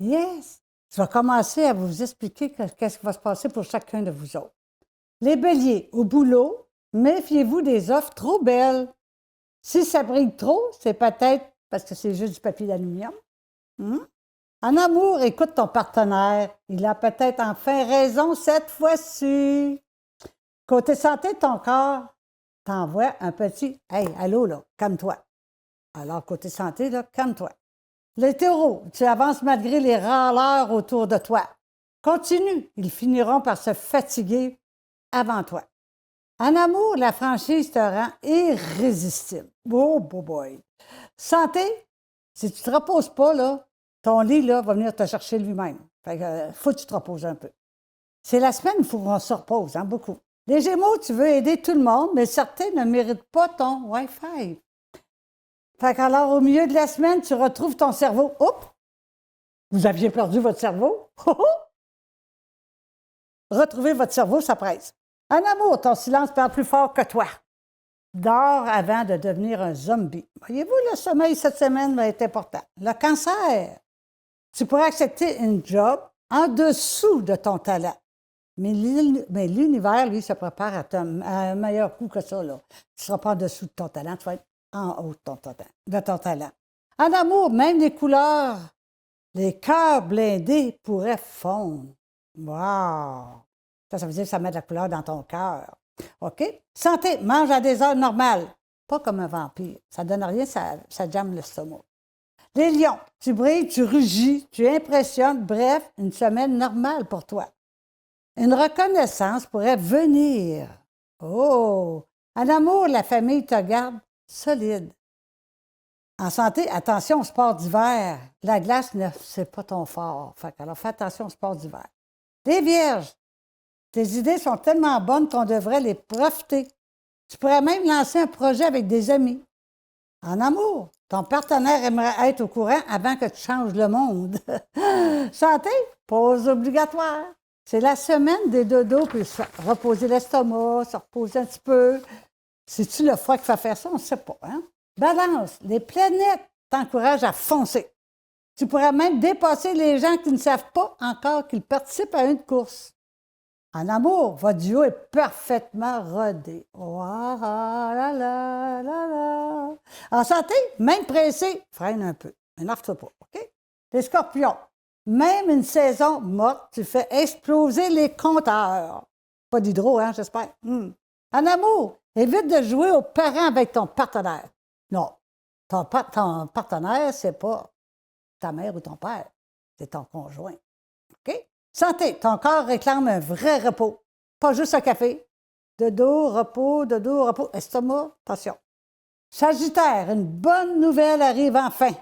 Yes! Je vais commencer à vous expliquer qu'est-ce qui va se passer pour chacun de vous autres. Les béliers, au boulot, méfiez-vous des offres trop belles. Si ça brille trop, c'est peut-être parce que c'est juste du papier d'aluminium. En amour, écoute ton partenaire. Il a peut-être enfin raison cette fois-ci. Côté santé de ton corps, t'envoies un petit « Hey, allô, là, calme-toi ». Alors, côté santé, là, calme-toi. Les taureaux, tu avances malgré les râleurs autour de toi. Continue, ils finiront par se fatiguer avant toi. En amour, la franchise te rend irrésistible. Oh, boy. Santé, si tu ne te reposes pas, là, ton lit là, va venir te chercher lui-même. Fait que, faut que tu te reposes un peu. C'est la semaine où il faut qu'on se repose, hein, beaucoup. Les Gémeaux, tu veux aider tout le monde, mais certains ne méritent pas ton Wi-Fi. Fait qu'alors, au milieu de la semaine, tu retrouves ton cerveau. Oups! Vous aviez perdu votre cerveau? Retrouver votre cerveau, ça presse. En amour, ton silence parle plus fort que toi. Dors avant de devenir un zombie. Voyez-vous, le sommeil cette semaine va être important. Le cancer, tu pourrais accepter une job en dessous de ton talent. Mais l'univers, lui, se prépare à un meilleur coup que ça. Là. Tu ne seras pas en dessous de ton talent, tu vas être en haut de ton talent. En amour, même les couleurs, les cœurs blindés pourraient fondre. Wow! Ça veut dire que ça met de la couleur dans ton cœur. OK? Santé, mange à des heures normales. Pas comme un vampire. Ça ne donne rien, ça jamme l'estomac. Les lions, tu brilles, tu rugis, tu impressionnes. Bref, une semaine normale pour toi. Une reconnaissance pourrait venir. Oh! En amour, la famille te garde solide. En santé, attention au sport d'hiver. La glace, c'est pas ton fort. Alors, fais attention au sport d'hiver. Les vierges, tes idées sont tellement bonnes qu'on devrait les profiter. Tu pourrais même lancer un projet avec des amis. En amour, ton partenaire aimerait être au courant avant que tu changes le monde. Santé, pause obligatoire. C'est la semaine des dodos, puis se reposer l'estomac, se reposer un petit peu. C'est-tu le foie qui fait faire ça? On ne sait pas. Hein? Balance, les planètes t'encouragent à foncer. Tu pourrais même dépasser les gens qui ne savent pas encore qu'ils participent à une course. En amour, votre duo est parfaitement rodé. Oh, la, la, la, la. En santé, même pressé, freine un peu. Énerve-toi pas, OK? Les scorpions, même une saison morte, tu fais exploser les compteurs. Pas d'hydro, hein, j'espère. En amour, évite de jouer aux parents avec ton partenaire. Non. Ton partenaire, c'est pas ta mère ou ton père. C'est ton conjoint. OK? Santé. Ton corps réclame un vrai repos. Pas juste un café. Dodo, repos. Estomac, attention. Sagittaire, une bonne nouvelle arrive enfin.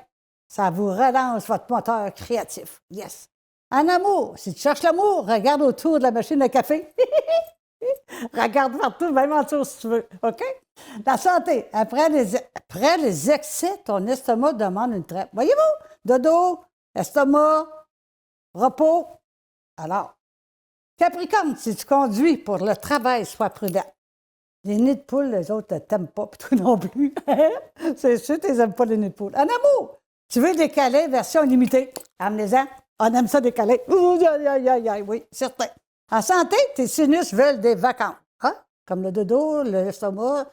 Ça vous relance votre moteur créatif. Yes. En amour, si tu cherches l'amour, regarde autour de la machine à café. Regarde partout, même en dessous si tu veux. OK? La santé, après les excès, ton estomac demande une trêve. Voyez-vous? Dodo, estomac, repos. Alors, Capricorne, si tu conduis pour le travail, sois prudent. Les nids de poule, les autres ne t'aiment pas, puis toi non plus. C'est sûr que tu n'aimes pas les nids de poule. En amour, tu veux décaler version limitée. Amenez-en. On aime ça décaler. Oui, certain. En santé, tes sinus veulent des vacances. Hein? Comme le dodo, l'estomac.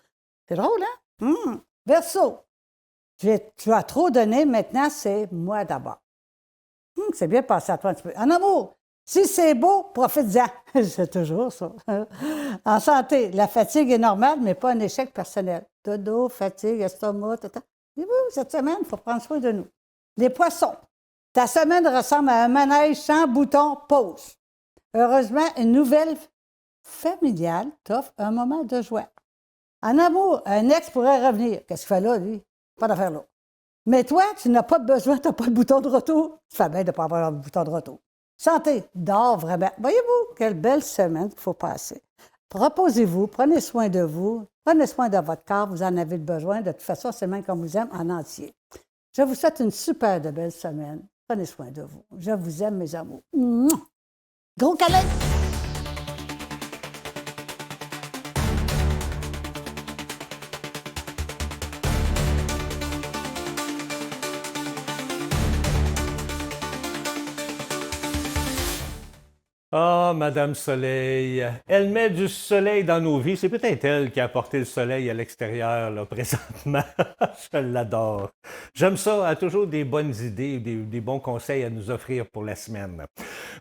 C'est drôle, hein? Verseau, tu as trop donné, maintenant c'est moi d'abord. C'est bien passé à toi un petit peu. En amour, si c'est beau, profite-en. C'est toujours ça. En santé, la fatigue est normale, mais pas un échec personnel. Dodo, fatigue, estomac, Et vous, cette semaine, il faut prendre soin de nous. Les poissons, ta semaine ressemble à un manège sans bouton pause. Heureusement, une nouvelle familiale t'offre un moment de joie. En amour, un ex pourrait revenir. Qu'est-ce qu'il fait là, lui? Pas d'affaire là. Mais toi, tu n'as pas besoin, tu n'as pas de bouton de retour. Tu fais bien de ne pas avoir de bouton de retour. Santé, dors vraiment. Voyez-vous, quelle belle semaine qu'il faut passer. Reposez-vous, prenez soin de vous, prenez soin de votre corps, vous en avez besoin. De toute façon, c'est même comme vous aime en entier. Je vous souhaite une super de belle semaine. Prenez soin de vous. Je vous aime, mes amours. Mouah! Gros câlin! Ah, Madame Soleil, elle met du soleil dans nos vies. C'est peut-être elle qui a apporté le soleil à l'extérieur, là, présentement. Je l'adore. J'aime ça. Elle a toujours des bonnes idées, des bons conseils à nous offrir pour la semaine.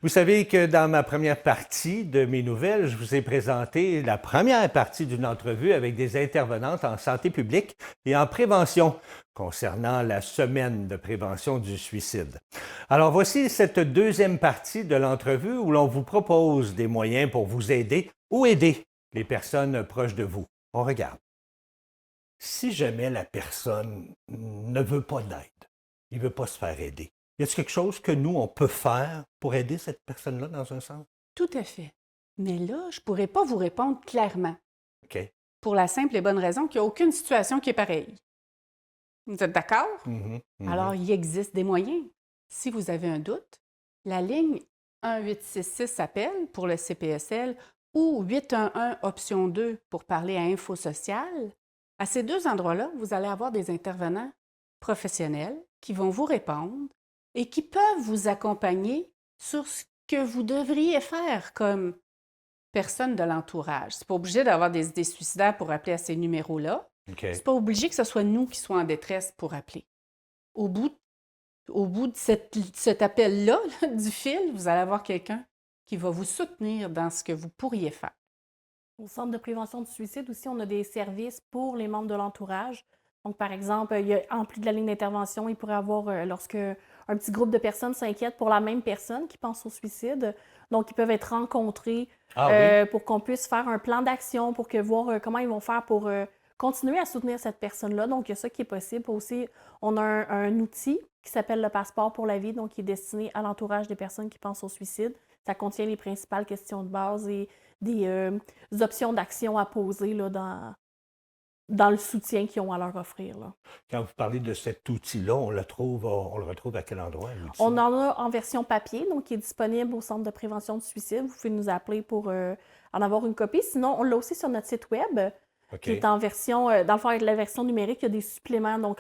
Vous savez que dans ma première partie de mes nouvelles, je vous ai présenté la première partie d'une entrevue avec des intervenantes en santé publique et en prévention concernant la semaine de prévention du suicide. Alors voici cette deuxième partie de l'entrevue où l'on vous propose des moyens pour vous aider ou aider les personnes proches de vous. On regarde. Si jamais la personne ne veut pas d'aide, il ne veut pas se faire aider, y a-t-il quelque chose que nous, on peut faire pour aider cette personne-là dans un sens? Tout à fait. Mais là, je ne pourrais pas vous répondre clairement. OK. Pour la simple et bonne raison qu'il n'y a aucune situation qui est pareille. Vous êtes d'accord? Alors, il existe des moyens. Si vous avez un doute, la ligne 1866 s'appelle pour le CPSL ou 811 option 2 pour parler à Info Sociale. À ces deux endroits-là, vous allez avoir des intervenants professionnels qui vont vous répondre et qui peuvent vous accompagner sur ce que vous devriez faire comme personne de l'entourage. C'est pas obligé d'avoir des idées suicidaires pour appeler à ces numéros-là. Okay. C'est pas obligé que ce soit nous qui soyons en détresse pour appeler. Au bout de cet appel-là, du fil, vous allez avoir quelqu'un qui va vous soutenir dans ce que vous pourriez faire. Au Centre de prévention du suicide aussi, on a des services pour les membres de l'entourage. Donc, par exemple, en plus de la ligne d'intervention, il pourrait y avoir, lorsque un petit groupe de personnes s'inquiètent pour la même personne qui pense au suicide, donc ils peuvent être rencontrés pour qu'on puisse faire un plan d'action, pour voir comment ils vont faire pour continuer à soutenir cette personne-là. Donc, il y a ça qui est possible. Aussi, on a un outil qui s'appelle le Passeport pour la vie, donc qui est destiné à l'entourage des personnes qui pensent au suicide. Ça contient les principales questions de base et des options d'action à poser là, dans le soutien qu'ils ont à leur offrir. Là. Quand vous parlez de cet outil-là, on le retrouve à quel endroit? On en a en version papier, donc qui est disponible au Centre de prévention du suicide. Vous pouvez nous appeler pour en avoir une copie. Sinon, on l'a aussi sur notre site web, qui est en version, dans le fond, avec la version numérique, il y a des suppléments. Donc,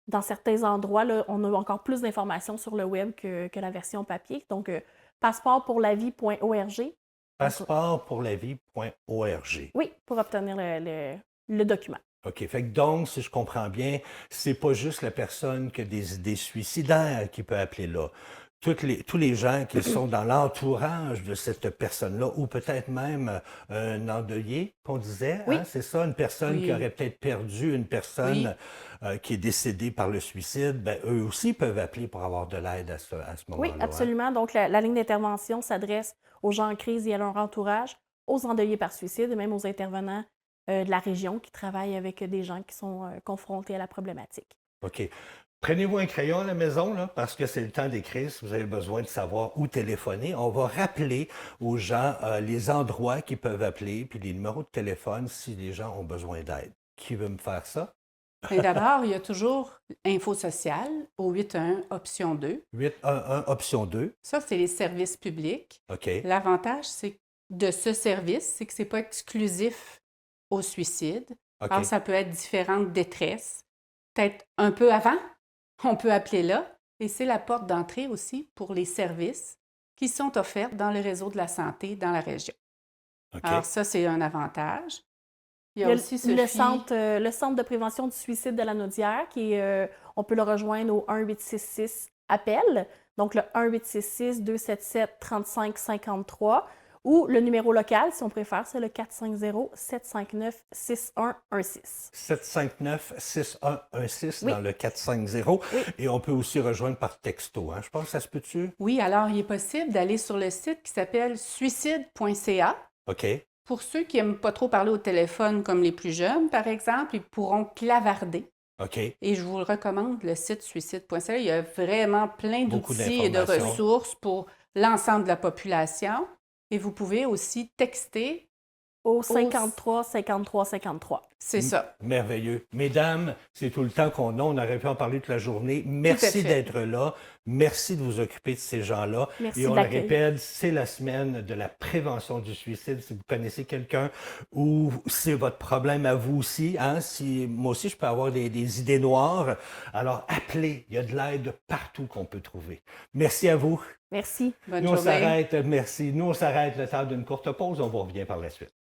dans certains endroits, là, on a encore plus d'informations sur le web que la version papier. Donc, passeportpourlavie.org. Passeportpourlavie.org. Oui, pour obtenir le document. OK. Fait que donc, si je comprends bien, c'est pas juste la personne qui a des idées suicidaires qui peut appeler là. tous les gens qui sont dans l'entourage de cette personne-là, ou peut-être même un endeuillé, qu'on disait, Oui. hein, c'est ça, une personne Oui. qui aurait peut-être perdu une personne qui est décédée par le suicide, ben, eux aussi peuvent appeler pour avoir de l'aide à ce moment-là. Oui, hein. absolument. Donc, la ligne d'intervention s'adresse aux gens en crise et à leur entourage, aux endeuillés par suicide et même aux intervenants de la région qui travaillent avec des gens qui sont confrontés à la problématique. OK. Prenez-vous un crayon à la maison, là, parce que c'est le temps d'écrire si vous avez besoin de savoir où téléphoner. On va rappeler aux gens les endroits qu'ils peuvent appeler, puis les numéros de téléphone si les gens ont besoin d'aide. Qui veut me faire ça? Mais d'abord, il y a toujours Info sociale au 81 option 2. 811 option 2. Ça, c'est les services publics. OK. L'avantage de ce service, c'est que ce n'est pas exclusif au suicide. OK. Alors, ça peut être différentes détresses. Peut-être un peu avant, on peut appeler là. Et c'est la porte d'entrée aussi pour les services qui sont offerts dans le réseau de la santé dans la région. OK. Alors, ça, c'est un avantage. Il y Il a y a aussi le Sophie. centre de prévention du suicide de la Naudière, on peut le rejoindre au 1-866-APPEL, donc le 1-866-277-3553, ou le numéro local, si on préfère, c'est le 450-759-6116. 759-6116 Oui. dans le 450. Oui. Et on peut aussi rejoindre par texto. Hein. Je pense que ça se peut-tu? Oui, alors il est possible d'aller sur le site qui s'appelle suicide.ca. OK. Pour ceux qui n'aiment pas trop parler au téléphone, comme les plus jeunes, par exemple, ils pourront clavarder. OK. Et je vous le recommande, le site suicide.ca. Il y a vraiment plein Beaucoup d'outils et de d'informations. ressources pour l'ensemble de la population. Et vous pouvez aussi texter. Au 53 53 53. C'est ça. Merveilleux. Mesdames, c'est tout le temps qu'on a. On aurait pu en parler toute la journée. Merci fait. d'être là. Merci de vous occuper de ces gens-là. Merci Et on de le l'accueil. répète, c'est la semaine de la prévention du suicide. Si vous connaissez quelqu'un ou c'est votre problème à vous aussi, hein, si moi aussi je peux avoir des idées noires, alors appelez. Il y a de l'aide partout qu'on peut trouver. Merci à vous. Merci. Bonne Nous, on journée. s'arrête. Merci. Nous, on s'arrête le temps d'une courte pause. On vous revient par la suite.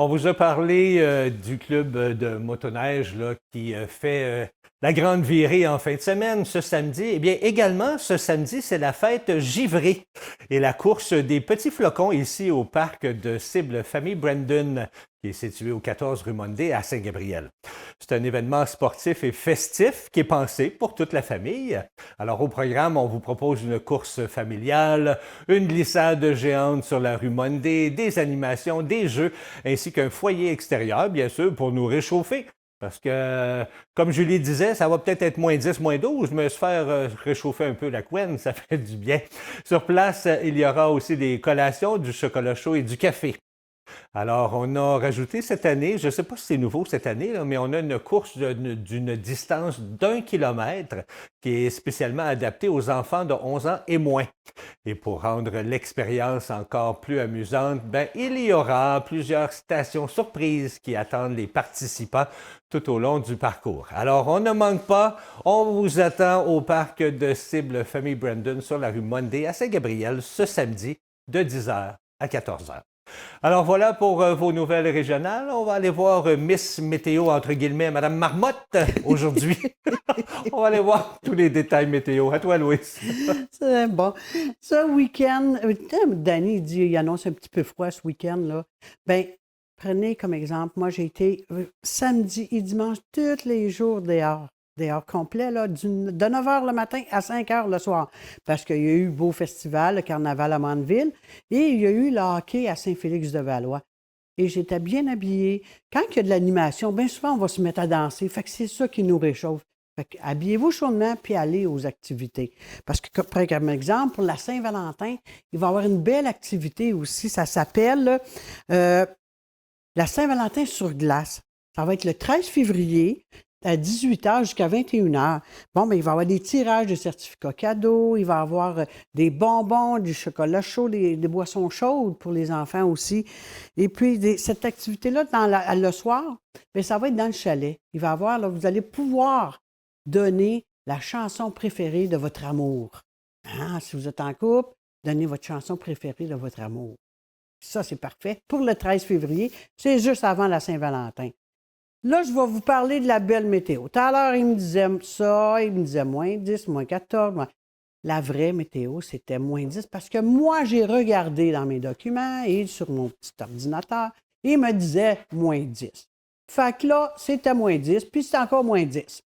On vous a parlé du club de motoneige là, qui fait la grande virée en fin de semaine ce samedi. Eh bien, également, ce samedi, c'est la fête givrée et la course des petits flocons ici au parc de cible Famille Brandon, qui est situé au 14 rue Monday à Saint-Gabriel. C'est un événement sportif et festif qui est pensé pour toute la famille. Alors, au programme, on vous propose une course familiale, une glissade géante sur la rue Monday, des animations, des jeux, ainsi qu'un foyer extérieur, bien sûr, pour nous réchauffer. Parce que, comme Julie disait, ça va peut-être être moins 10, moins 12, mais se faire réchauffer un peu la couenne, ça fait du bien. Sur place, il y aura aussi des collations, du chocolat chaud et du café. Alors, on a rajouté cette année, je ne sais pas si c'est nouveau cette année, là, mais on a une course d'une distance d'1 kilomètre qui est spécialement adaptée aux enfants de 11 ans et moins. Et pour rendre l'expérience encore plus amusante, ben, il y aura plusieurs stations surprises qui attendent les participants tout au long du parcours. Alors, on ne manque pas, on vous attend au parc de cible Famille Brandon sur la rue Monday à Saint-Gabriel ce samedi de 10h à 14h. Alors voilà pour vos nouvelles régionales. On va aller voir Miss Météo, entre guillemets, Madame Marmotte, aujourd'hui. On va aller voir tous les détails météo. À toi, Louise. C'est bon. Ce week-end, Danny il dit il annonce un petit peu froid ce week-end. Là. Bien, prenez comme exemple, moi j'ai été samedi et dimanche tous les jours dehors complet, là, de 9 h le matin à 5 h le soir. Parce qu'il y a eu Beau Festival, le Carnaval à Mandeville, et il y a eu le hockey à Saint-Félix-de-Valois. Et j'étais bien habillée. Quand il y a de l'animation, bien souvent, on va se mettre à danser. Fait que c'est ça qui nous réchauffe. Fait que habillez-vous chaudement puis allez aux activités. Parce que, par exemple, pour la Saint-Valentin, il va y avoir une belle activité aussi. Ça s'appelle la Saint-Valentin sur glace. Ça va être le 13 février. À 18 h jusqu'à 21 h. Bon, bien, il va y avoir des tirages de certificats cadeaux, il va y avoir des bonbons, du chocolat chaud, des boissons chaudes pour les enfants aussi. Et puis, cette activité-là, le soir, bien, ça va être dans le chalet. Il va y avoir, là, vous allez pouvoir donner la chanson préférée de votre amour. Hein? Si vous êtes en couple, donnez votre chanson préférée de votre amour. Ça, c'est parfait. Pour le 13 février, c'est juste avant la Saint-Valentin. Là, je vais vous parler de la belle météo. Tout à l'heure, il me disait ça, il me disait moins 10, moins 14. la vraie météo, c'était moins 10 parce que moi, j'ai regardé dans mes documents et sur mon petit ordinateur et il me disait moins 10. Fait que là, c'était moins 10, puis c'est encore moins 10.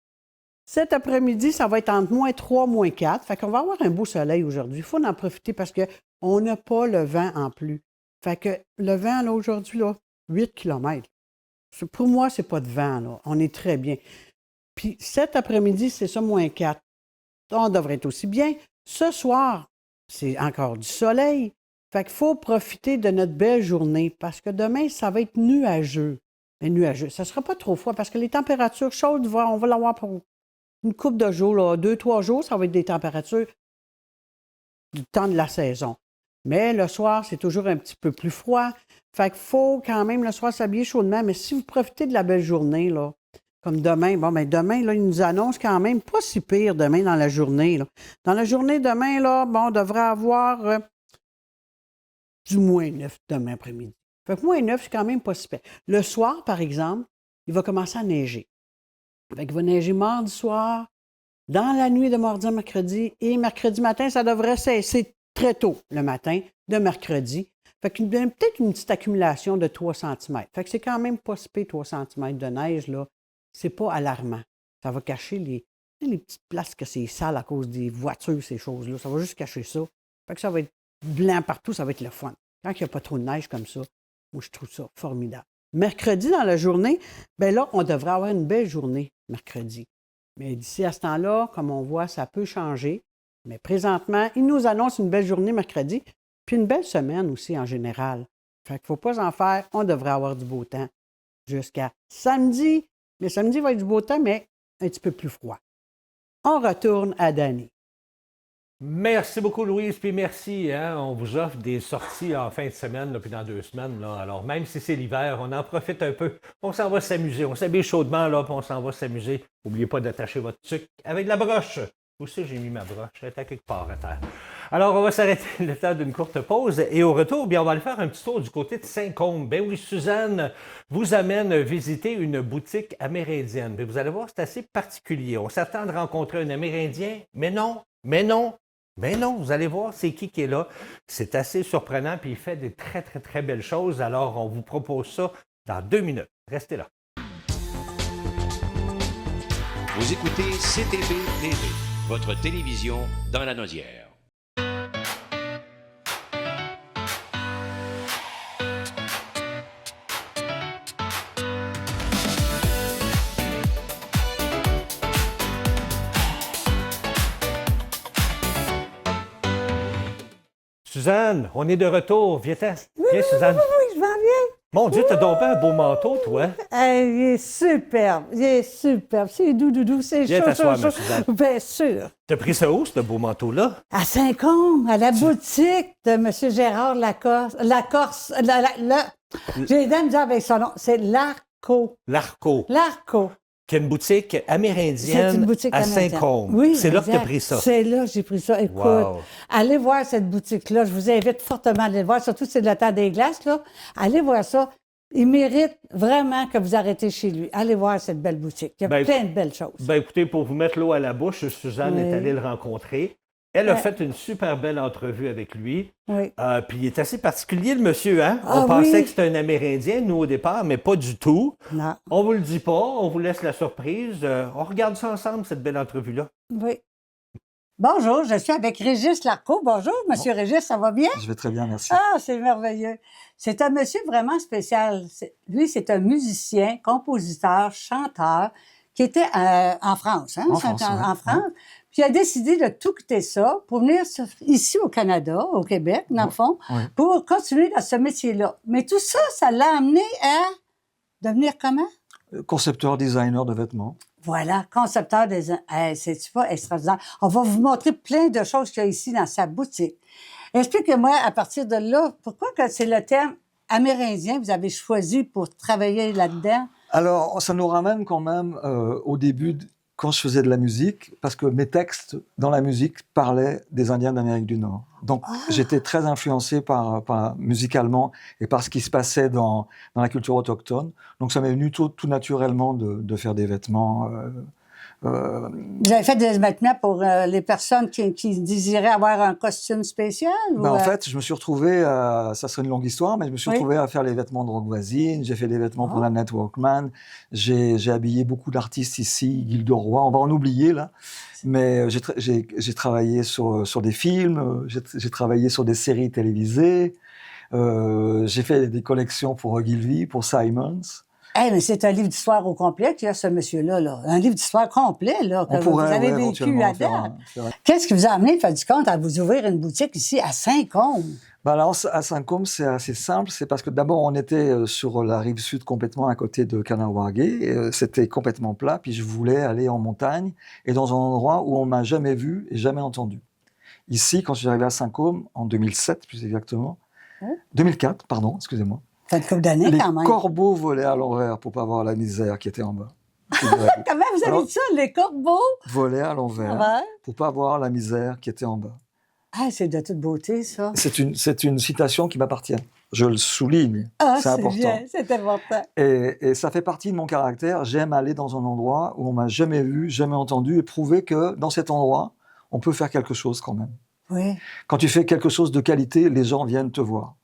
Cet après-midi, ça va être entre moins 3, moins 4. Fait qu'on va avoir un beau soleil aujourd'hui. Il faut en profiter parce qu'on n'a pas le vent en plus. Fait que le vent, là, aujourd'hui, là, 8 km. Pour moi, c'est pas de vent, là. On est très bien. Puis cet après-midi, c'est ça, moins 4. On devrait être aussi bien. Ce soir, c'est encore du soleil. Fait qu'il faut profiter de notre belle journée parce que demain, ça va être nuageux. Mais nuageux, ça ne sera pas trop froid parce que les températures chaudes, on va l'avoir pour une couple de jours, là, 2-3 jours, ça va être des températures du temps de la saison. Mais le soir, c'est toujours un petit peu plus froid. Fait qu'il faut quand même le soir s'habiller chaudement. Mais si vous profitez de la belle journée, là, comme demain, demain, là, ils nous annoncent quand même pas si pire demain dans la journée. Là. Dans la journée demain, là, on devrait avoir du moins 9 demain après-midi. Fait que moins 9, c'est quand même pas si pire. Le soir, par exemple, il va commencer à neiger. Fait qu'il va neiger mardi soir, dans la nuit de mardi à mercredi, et mercredi matin, ça devrait cesser très tôt le matin de mercredi. Fait qu'il y a peut-être une petite accumulation de 3 cm. Fait que c'est quand même pas si pire 3 cm de neige, là. C'est pas alarmant. Ça va cacher les petites places que c'est sale à cause des voitures, ces choses-là. Ça va juste cacher ça. Fait que ça va être blanc partout, ça va être le fun. Quand il n'y a pas trop de neige comme ça, moi, je trouve ça formidable. Mercredi, dans la journée, bien là, on devrait avoir une belle journée mercredi. Mais d'ici à ce temps-là, comme on voit, ça peut changer. Mais présentement, ils nous annoncent une belle journée mercredi, puis une belle semaine aussi en général. Fait qu'il ne faut pas en faire. On devrait avoir du beau temps jusqu'à samedi. Mais samedi va être du beau temps, mais un petit peu plus froid. On retourne à Danny. Merci beaucoup, Louise, puis merci. Hein? On vous offre des sorties en fin de semaine, là, puis dans 2 semaines. Là. Alors, même si c'est l'hiver, on en profite un peu. On s'en va s'amuser. On s'habille chaudement, là, puis on s'en va s'amuser. N'oubliez pas d'attacher votre tuque avec la broche. Aussi, j'ai mis ma broche. Elle est à quelque part à terre. Alors, on va s'arrêter le temps d'une courte pause. Et au retour, bien, on va aller faire un petit tour du côté de Saint-Côme. Ben oui, Suzanne vous amène visiter une boutique amérindienne. Bien, vous allez voir, c'est assez particulier. On s'attend de rencontrer un Amérindien, mais non. Mais non, vous allez voir, c'est qui est là. C'est assez surprenant, puis il fait des très, très, très belles choses. Alors, on vous propose ça dans 2 minutes. Restez là. Vous écoutez CTV TV, votre télévision dans la Naudière. Suzanne, on est de retour. Viens, Suzanne. Oui, je vais bien. Mon Dieu, t'as donc un beau manteau, toi. Il est superbe. C'est doudou, c'est Viens chaud, t'asseoir, chaud, ma chaud. Suzanne. Bien sûr. T'as pris ça où, ce beau manteau-là? À Saint-Côme, à la boutique de M. Gérard Lacorse. J'ai aidé à me dire avec son nom. C'est L'Arco. L'Arco, qui est une boutique amérindienne C'est une boutique à amérindienne. Saint-Côme. Oui, c'est là que exact. t'as pris ça. C'est là que j'ai pris ça. Écoute, Wow. allez voir cette boutique-là. Je vous invite fortement à aller le voir, surtout si c'est le temps des glaces. Là. Allez voir ça. Il mérite vraiment que vous arrêtez chez lui. Allez voir cette belle boutique. Il y a Ben, plein de belles choses. Ben écoutez, pour vous mettre l'eau à la bouche, Suzanne Oui. est allée le rencontrer. Elle a Ouais. fait une super belle entrevue avec lui. Oui. Puis il est assez particulier, le monsieur. Hein? Ah on pensait oui. que c'était un Amérindien, nous, au départ, mais pas du tout. Non. On vous le dit pas, on vous laisse la surprise. On regarde ça ensemble, cette belle entrevue-là. Oui. Bonjour, je suis avec Régis Larco. Bonjour, Monsieur Régis, ça va bien? Je vais très bien, merci. Ah, c'est merveilleux. C'est un monsieur vraiment spécial. Lui, c'est un musicien, compositeur, chanteur qui était en France. Hein? En France, ouais. En France. Puis il a décidé de tout quitter ça pour venir ici au Canada, au Québec, dans le fond, Ouais. pour continuer dans ce métier-là. Mais tout ça, ça l'a amené à devenir comment? Concepteur, designer de vêtements. Voilà, concepteur des... c'est-tu pas extraordinaire? On va vous montrer plein de choses qu'il y a ici dans sa boutique. Expliquez-moi, à partir de là, pourquoi que c'est le thème amérindien que vous avez choisi pour travailler là-dedans? Alors, ça nous ramène quand même au début, quand je faisais de la musique, parce que mes textes dans la musique parlaient des Indiens d'Amérique du Nord. Donc, j'étais très influencé musicalement et par ce qui se passait dans la culture autochtone. Donc, ça m'est venu tout naturellement de faire des vêtements Vous avez fait des vêtements pour les personnes qui désiraient avoir un costume spécial? Ben, en fait, je me suis retrouvé, ça serait une longue histoire, mais je me suis Oui. retrouvé à faire les vêtements de Rock Voisine, j'ai fait des vêtements pour la Networkman, j'ai habillé beaucoup d'artistes ici, Gilderoy, on va en oublier là, mais j'ai travaillé sur des films, j'ai travaillé sur des séries télévisées, j'ai fait des collections pour Ogilvy, pour Simons. Hey, mais c'est un livre d'histoire au complet qu'il y a, ce monsieur-là. Là. Un livre d'histoire complet là, que On pourrait, vous avez ouais, vécu éventuellement à date. faire un- Qu'est-ce qui vous a amené, fait du compte, à vous ouvrir une boutique ici à Saint-Côme? Ben alors, à Saint-Côme, c'est assez simple. C'est parce que d'abord, on était sur la rive sud, complètement à côté de Kahnawake. C'était complètement plat. Puis je voulais aller en montagne et dans un endroit où on m'a jamais vu et jamais entendu. Ici, quand je suis arrivé à Saint-Côme, en 2007 plus exactement, 2004, pardon, excusez-moi, Ça fait une couple d'années les quand même. corbeaux volaient à l'envers pour pas voir la misère qui était en bas. Comment vous avez Alors- dit ça, les corbeaux? Volaient à l'envers Ouais. pour pas voir la misère qui était en bas. Ah, c'est de toute beauté, ça. C'est une citation qui m'appartient. Je le souligne. Ah, c'est important. bien, c'est important. Et ça fait partie de mon caractère. J'aime aller dans un endroit où on m'a jamais vu, jamais entendu, et prouver que dans cet endroit, on peut faire quelque chose quand même. Oui. Quand tu fais quelque chose de qualité, les gens viennent te voir.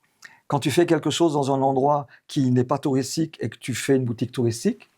Quand tu fais quelque chose dans un endroit qui n'est pas touristique et que tu fais une boutique touristique,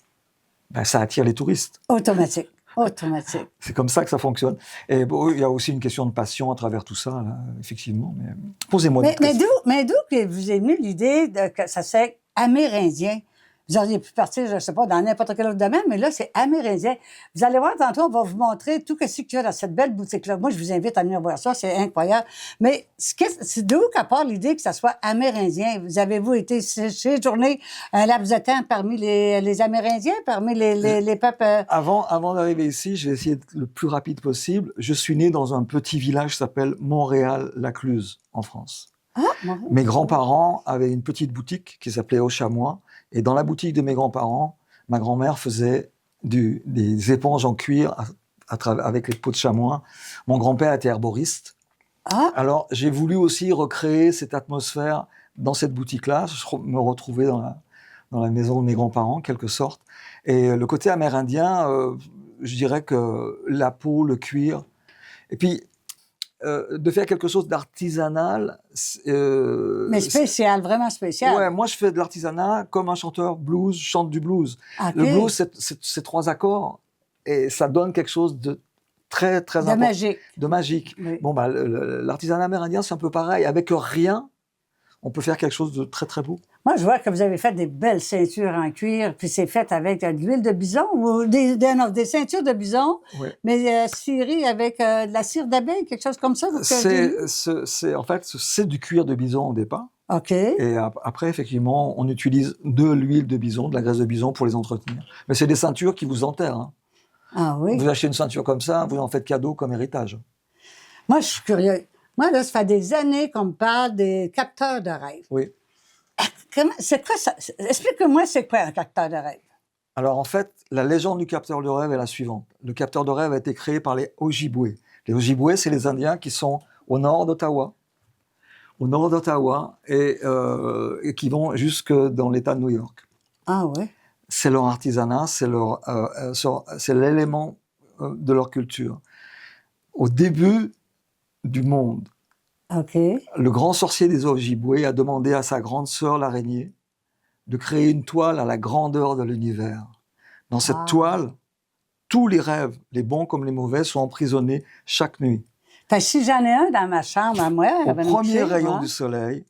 ben, ça attire les touristes. Automatique. Automatique. C'est comme ça que ça fonctionne. Et bon, il y a aussi une question de passion à travers tout ça, là, effectivement. Mais posez-moi des questions. Mais d'où que vous est venue l'idée que ça serait amérindien? Vous auriez pu partir, je ne sais pas, dans n'importe quel autre domaine, mais là, c'est amérindien. Vous allez voir tantôt, on va vous montrer tout ce qu'il y a dans cette belle boutique-là. Moi, je vous invite à venir voir ça, c'est incroyable. Mais c'est d'où qu'à part l'idée que ça soit amérindien? Vous avez-vous été séjourné un laps de temps parmi les Amérindiens, parmi les peuples? Avant d'arriver ici, j'ai essayé d'être le plus rapide possible. Je suis né dans un petit village qui s'appelle Montréal-Lacluse, en France. Ah, bon. Mes grands-parents avaient une petite boutique qui s'appelait Au Chamois. Et dans la boutique de mes grands-parents, ma grand-mère faisait des éponges en cuir avec les peaux de chamois. Mon grand-père était herboriste. Ah. Alors, j'ai voulu aussi recréer cette atmosphère dans cette boutique-là. Je me retrouvais dans la maison de mes grands-parents, en quelque sorte. Et le côté amérindien, je dirais que la peau, le cuir. Et puis, de faire quelque chose d'artisanal. Mais spécial, vraiment spécial. Ouais, moi je fais de l'artisanat comme un chanteur blues chante du blues. OK. Le blues, c'est 3 accords et ça donne quelque chose de très, très De important. magique. De magique. Oui. Bon, bah, l'artisanat amérindien, c'est un peu pareil. Avec rien, on peut faire quelque chose de très, très beau. Moi, je vois que vous avez fait des belles ceintures en cuir, puis c'est fait avec de l'huile de bison ou des ceintures de bison, Oui. mais cirées avec de la cire d'abeille, quelque chose comme ça. que j'ai vu. En fait, c'est du cuir de bison au départ. OK. Et après, effectivement, on utilise de l'huile de bison, de la graisse de bison pour les entretenir. Mais c'est des ceintures qui vous enterrent. Hein. Ah oui. Vous achetez une ceinture comme ça, vous en faites cadeau comme héritage. Moi, je suis curieux. Moi, là, ça fait des années qu'on me parle des capteurs de rêve. Oui. C'est quoi ça? Explique-moi, c'est quoi un capteur de rêve? Alors en fait, la légende du capteur de rêve est la suivante. Le capteur de rêve a été créé par les Ojibwés. Les Ojibwés, c'est les Indiens qui sont au nord d'Ottawa. Et qui vont jusque dans l'État de New York. Ah oui. C'est leur artisanat, c'est l'élément de leur culture. Au début du monde, OK. le grand sorcier des Ojibwés a demandé à sa grande sœur l'araignée de créer une toile à la grandeur de l'univers. Dans cette toile, tous les rêves, les bons comme les mauvais, sont emprisonnés chaque nuit. Fait que si j'en ai un dans ma chambre à moi, Au avec premier une rayon moi, du soleil,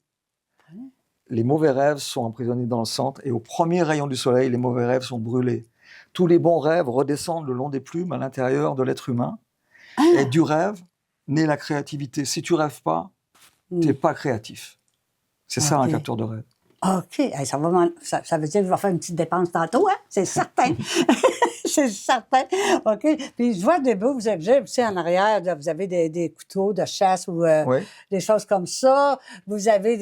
les mauvais rêves sont emprisonnés dans le centre, et au premier rayon du soleil, les mauvais rêves sont brûlés. Tous les bons rêves redescendent le long des plumes à l'intérieur de l'être humain, et du rêve naît la créativité. Si tu rêves pas, tu n'es pas créatif. C'est ça un Ok. capteur de rêve. OK. Hey, ça veut dire que je vais faire une petite dépense tantôt, hein? C'est certain. C'est certain. OK. Puis je vois des beaux, vous avez aussi en arrière, là, vous avez des couteaux de chasse ou Oui, des choses comme ça. Vous avez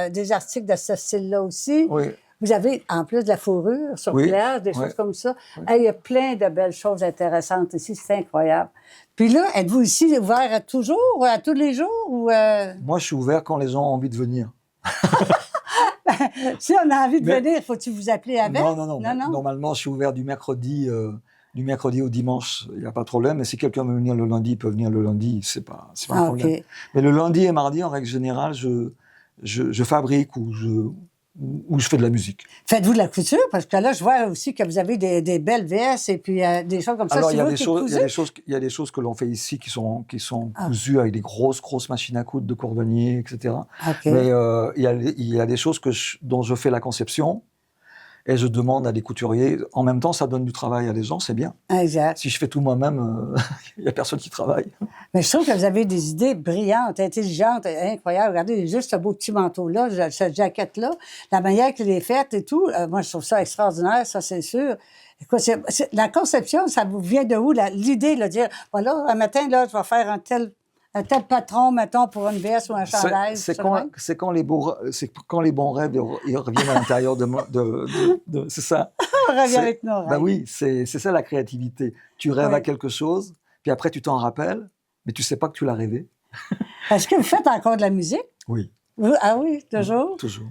des articles de ce style-là aussi. oui. Vous avez, en plus de la fourrure sur Oui, place, des oui. choses comme ça. Hey, il y a plein de belles choses intéressantes ici. C'est incroyable. Puis là, êtes-vous ici ouvert à tous les jours? Ou, Moi, je suis ouvert quand les gens ont envie de venir. si on a envie de Mais- venir, faut-tu vous appeler avec? Non. Normalement, je suis ouvert du mercredi du mercredi au dimanche, il n'y a pas de problème. Mais si quelqu'un veut venir le lundi, il peut venir le lundi, c'est pas un problème. OK. Mais le lundi et mardi, en règle générale, je fabrique ou je fais de la musique. Faites-vous de la couture? Parce que là, je vois aussi que vous avez des belles vestes et puis des choses comme ça. Alors, C'est il y a vous des qui choses, cousez? il y a des choses que l'on fait ici qui sont Ah. cousues avec des grosses machines à coudre de cordonnier, etc. OK. Mais il y a des choses dont je fais la conception et je demande à des couturiers. En même temps, ça donne du travail à des gens, c'est bien. Exact. Si je fais tout moi-même, il n'y a personne qui travaille. Mais je trouve que vous avez des idées brillantes, intelligentes, incroyables. Regardez juste ce beau petit manteau-là, cette jaquette-là, la manière qu'il est faite et tout. Moi, je trouve ça extraordinaire, ça, c'est sûr. Écoute, la conception, ça vous vient de où? L'idée de dire, voilà, un matin, là, je vais faire un tel patron, mettons, pour une veste ou un chandail. C'est quand les bons rêves ils reviennent à l'intérieur c'est ça. On revient avec nos rêves. Ben oui, c'est ça la créativité. Tu rêves Oui. à quelque chose, puis après tu t'en rappelles, mais tu sais pas que tu l'as rêvé. Est-ce que vous faites encore de la musique? Oui, Ah oui, toujours? toujours.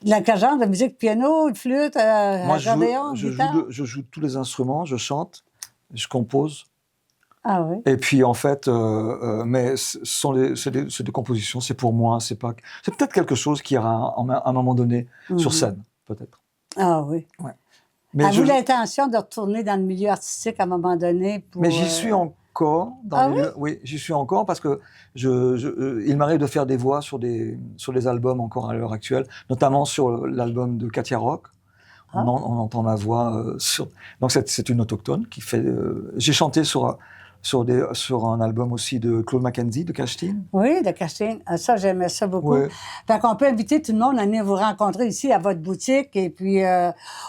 Quel genre de musique? Piano, flûte, Moi, accordéon, guitare? je joue tous les instruments, je chante, je compose. Ah oui. Et puis en fait, mais c'est des compositions, c'est pour moi, c'est peut-être quelque chose qui ira à un moment donné sur scène, peut-être. Ah oui. Ouais. Mais Avez-vous l'intention de retourner dans le milieu artistique à un moment donné? Mais j'y suis encore. Oui, j'y suis encore parce que il m'arrive de faire des voix sur des albums encore à l'heure actuelle, notamment sur l'album de Katia Rock. On entend ma voix Donc c'est une autochtone qui fait. J'ai chanté sur un album aussi de Claude Mackenzie, de Cashtin. Oui, de Cashtin. Ça, j'aimais ça beaucoup. Ouais. Fait qu'on peut inviter tout le monde à venir vous rencontrer ici à votre boutique. Et puis,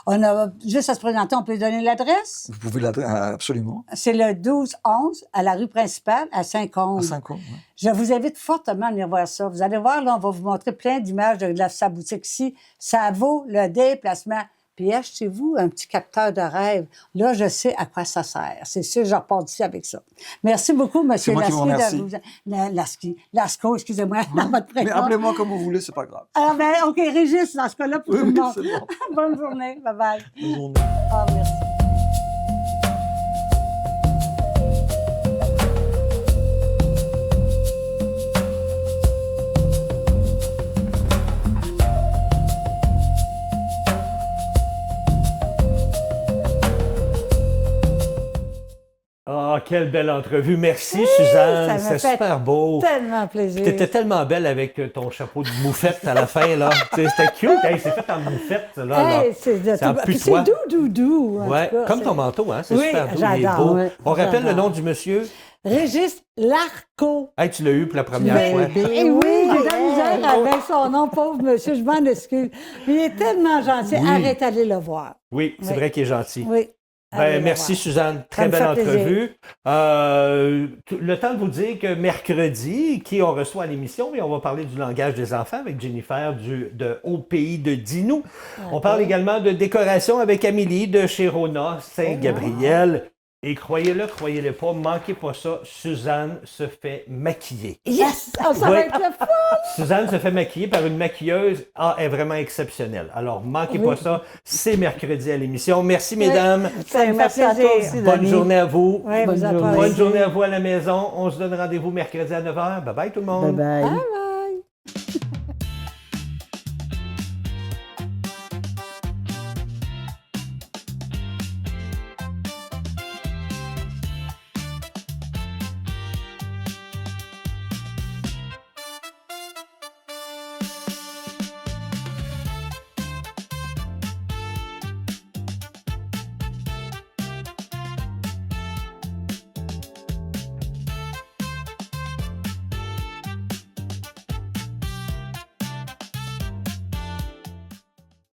on a juste à se présenter, on peut donner l'adresse. Vous pouvez absolument. C'est le 12-11 à la rue principale à Saint-Côme. À Saint-Côme, ouais. Je vous invite fortement à venir voir ça. Vous allez voir, là, on va vous montrer plein d'images de sa boutique ici. Ça vaut le déplacement. Puis achetez-vous un petit capteur de rêve. Là, je sais à quoi ça sert. C'est sûr, je repars d'ici avec ça. Merci beaucoup, M. Lasco, excusez-moi, dans votre prénom. Mais appelez-moi comme vous voulez, c'est pas grave. Alors, ben, OK, Régis, dans ce cas-là, pour tout le monde. C'est bon. Bonne journée. Bye-bye. Bonne journée. Ah, merci. Ah, quelle belle entrevue. Merci, Suzanne. ça m'a C'est fait super beau. Tellement plaisir. Tu étais tellement belle avec ton chapeau de moufette à la fin, là. C'était cute. Hey, c'est fait en moufette, là. Hey, c'est en puis putois. c'est doux. en Ouais, tout cas, comme c'est- ton manteau, hein. C'est Oui, super doux. Il est j'adore, beau. oui, On rappelle le j'adore. nom du monsieur. Régis Larco. Hey, tu l'as eu pour la première Ben, fois. eh oui, j'ai de la misère avec son nom, pauvre monsieur, je m'en excuse. Mais il est tellement gentil. Oui. Arrête d'aller le voir. Oui, c'est Oui. vrai qu'il est gentil. Oui. Allez Ben, le merci, voir. Suzanne. Très Ça me belle fait plaisir. entrevue. Le temps de vous dire que mercredi, qui on reçoit à l'émission, mais on va parler du langage des enfants avec Jennifer Au Pays de Dinou. On parle également de décoration avec Amélie de chez Rona Saint-Gabriel. Et croyez-le, croyez-le pas, manquez pas ça, Suzanne se fait maquiller. Yes! Ah, ça Oui. va être le fun! Suzanne se fait maquiller par une maquilleuse. Elle est vraiment exceptionnelle. Alors, manquez pas ça. C'est mercredi à l'émission. Merci, mesdames. Ça me fait Merci à toi plaisir. aussi, Bonne Denis. journée à vous. Oui, Bonne vous journée. applaudissez. Bonne journée à vous à la maison. On se donne rendez-vous mercredi à 9h. Bye bye tout le monde. Bye bye. Bye bye.